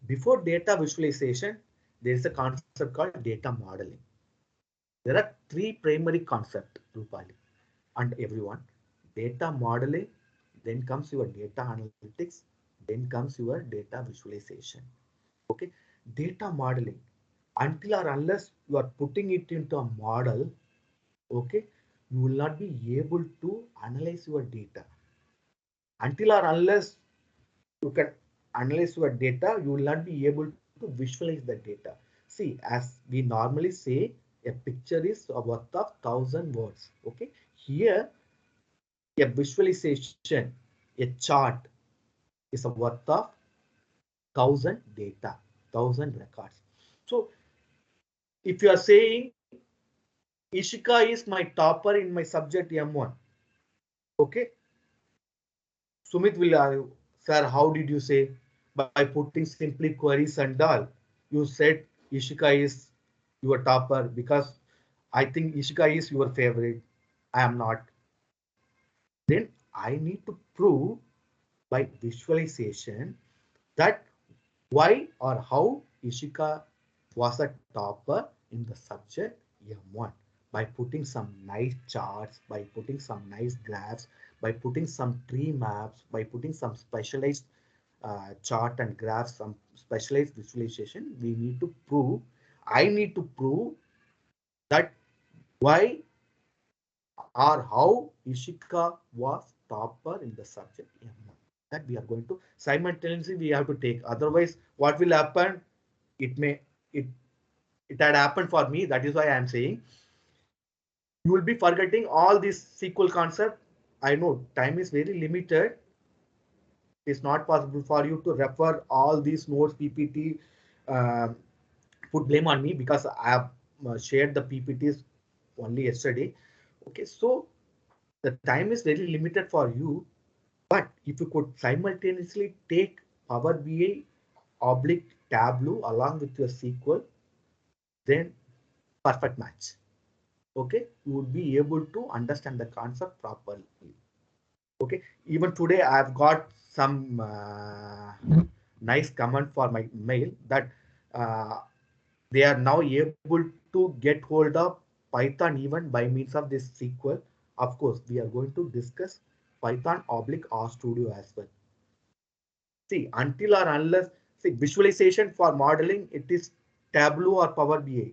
Before data visualization, there is a concept called data modeling. There are three primary concepts, Rupali and everyone. Data modeling, then comes your data analytics, then comes your data visualization. Okay. Data modeling. Until or unless you are putting it into a model, okay, you will not be able to analyze your data. Until or unless you can analyze your data, you will not be able to visualize the data. See, as we normally say, a picture is a worth of 1,000 words. Okay, here a visualization, a chart is a worth of 1,000 data, 1,000 records. So if you are saying Ishika is my topper in my subject M1, okay, Sumit will sir, how did you say? By putting simply queries and all. You said Ishika is your topper because I think Ishika is your favorite. I am not. Then I need to prove by visualization that why or how Ishika was a topper in the subject M1 by putting some nice charts, by putting some nice graphs, by putting some tree maps, by putting some specialized chart and graphs, some specialized visualization. We need to prove, I need to prove that why or how Ishika was topper in the subject M1. That we are going to simultaneously we have to take. Otherwise, what will happen? It may it it had happened for me. That is why I am saying you will be forgetting all this SQL concept. I know time is very limited. It's not possible for you to refer all these notes PPT. Uh, Put blame on me because I have shared the PPTs only yesterday. Okay, so the time is very limited for you. But if you could simultaneously take Power BI oblique Tableau along with your SQL, then perfect match. Okay, you would be able to understand the concept properly. Okay, even today I've got some nice comment for my mail that uh, they are now able to get hold of Python even by means of this SQL. Of course, we are going to discuss Python oblique RStudio as well. See, until or unless, see, visualization for modeling, it is Tableau or Power BI.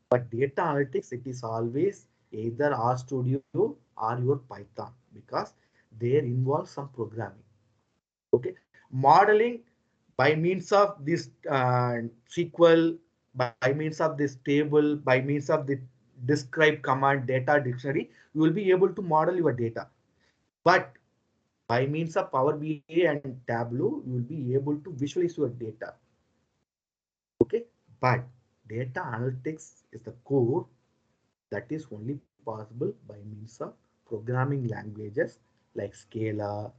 But data analytics, it is always either RStudio or your Python because there involves some programming. Okay, modeling by means of this SQL, by means of this table, by means of the describe command data dictionary, you will be able to model your data. But by means of Power BI and Tableau, you will be able to visualize your data. Okay, but data analytics is the core that is only possible by means of programming languages like Scala,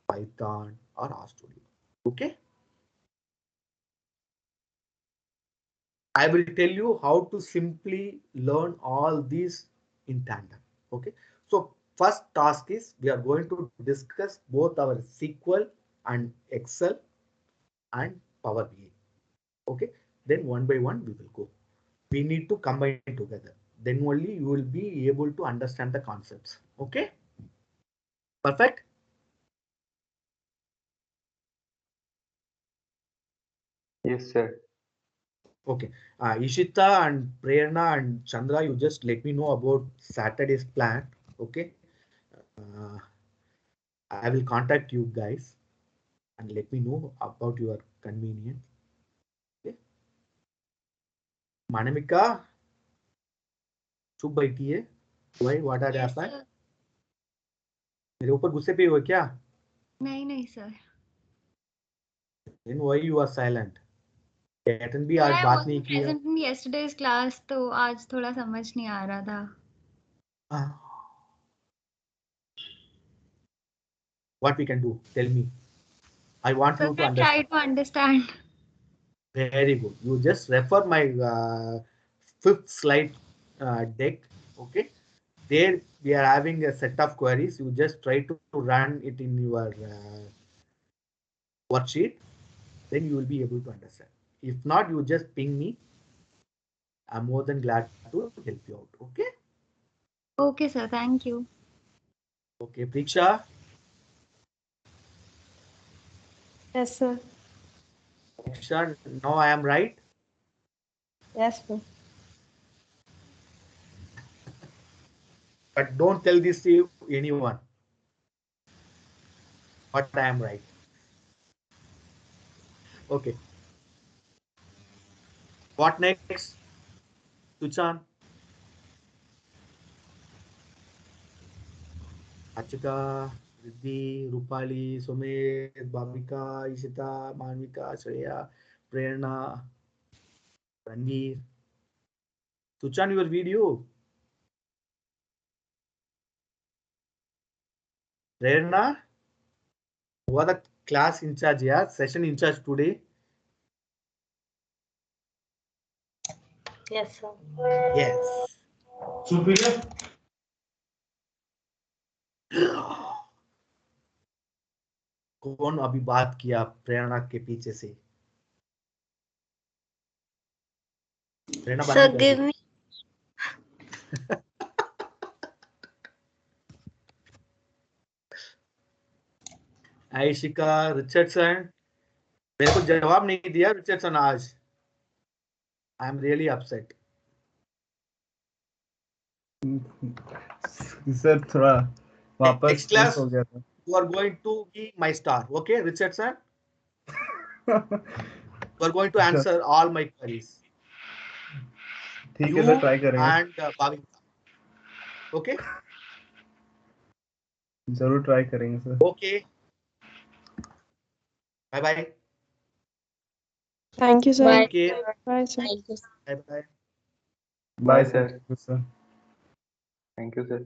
Python, or RStudio. Okay, I will tell you how to simply learn all these in tandem. Okay, so first task is we are going to discuss both our SQL and Excel and Power BI. Okay, then one by one we will go. We need to combine together. Then only you will be able to understand the concepts. Okay, perfect. Yes, sir. Okay, Ishita and Prerna and Chandra, you just let me know about Saturday's plan. Okay, uh, I will contact you guys and let me know about your convenience. Okay, Manamika, चुप बैठी है. Why? What had Yes, happened? sir. मेरे ऊपर गुस्से पे हो क्या? नहीं नहीं sir. Then why you are silent? Cation भी सर आज आई बात नहीं वाजंट किया. प्रेजेंट इन यस्टरडेज क्लास तो आज थोड़ा समझ नहीं आ रहा था. What we can do? Tell me. I want sir you to I try understand. To understand. Very good. You just refer my fifth slide deck. Okay. There we are having a set of queries. You just try to run it in your worksheet. Then you will be able to understand. If not, you just ping me. I'm more than glad to help you out. Okay. Okay sir, thank you. Okay, Preksha. Yes, sir. Preksha, now I am right. Yes, sir. But don't tell this to anyone. But I am right. Okay. What next? Suchan, Achika, Riddhi, Rupali, Sumet, Babika, Ishita, Manvika, Shreya, Prerna, Ranveer. Suchan, your video. Prerna, who are the class in charge here, session in charge today. Yes, sir. Yes. कौन अभी बात किया प्रेरणा के पीछे से? प्रेरणा So बंद कर give दी। me आयशिका Richardson, मेरे को जवाब नहीं दिया रिचर्डसन आज। I am really upset. Sir थोड़ा वापस नेक्स्ट क्लास हो गया था। you are going to be my star, okay Richardson? You are going to answer all my queries. ठीक है You सर, ट्राई करेंगे। and Bhavika, okay? जरूर ट्राई करेंगे sir. Okay, bye bye. Thank you, sir. bye. Okay, Bye, sir. Thank you. bye bye. Bye Bye, sir. Sir. Thank you, sir.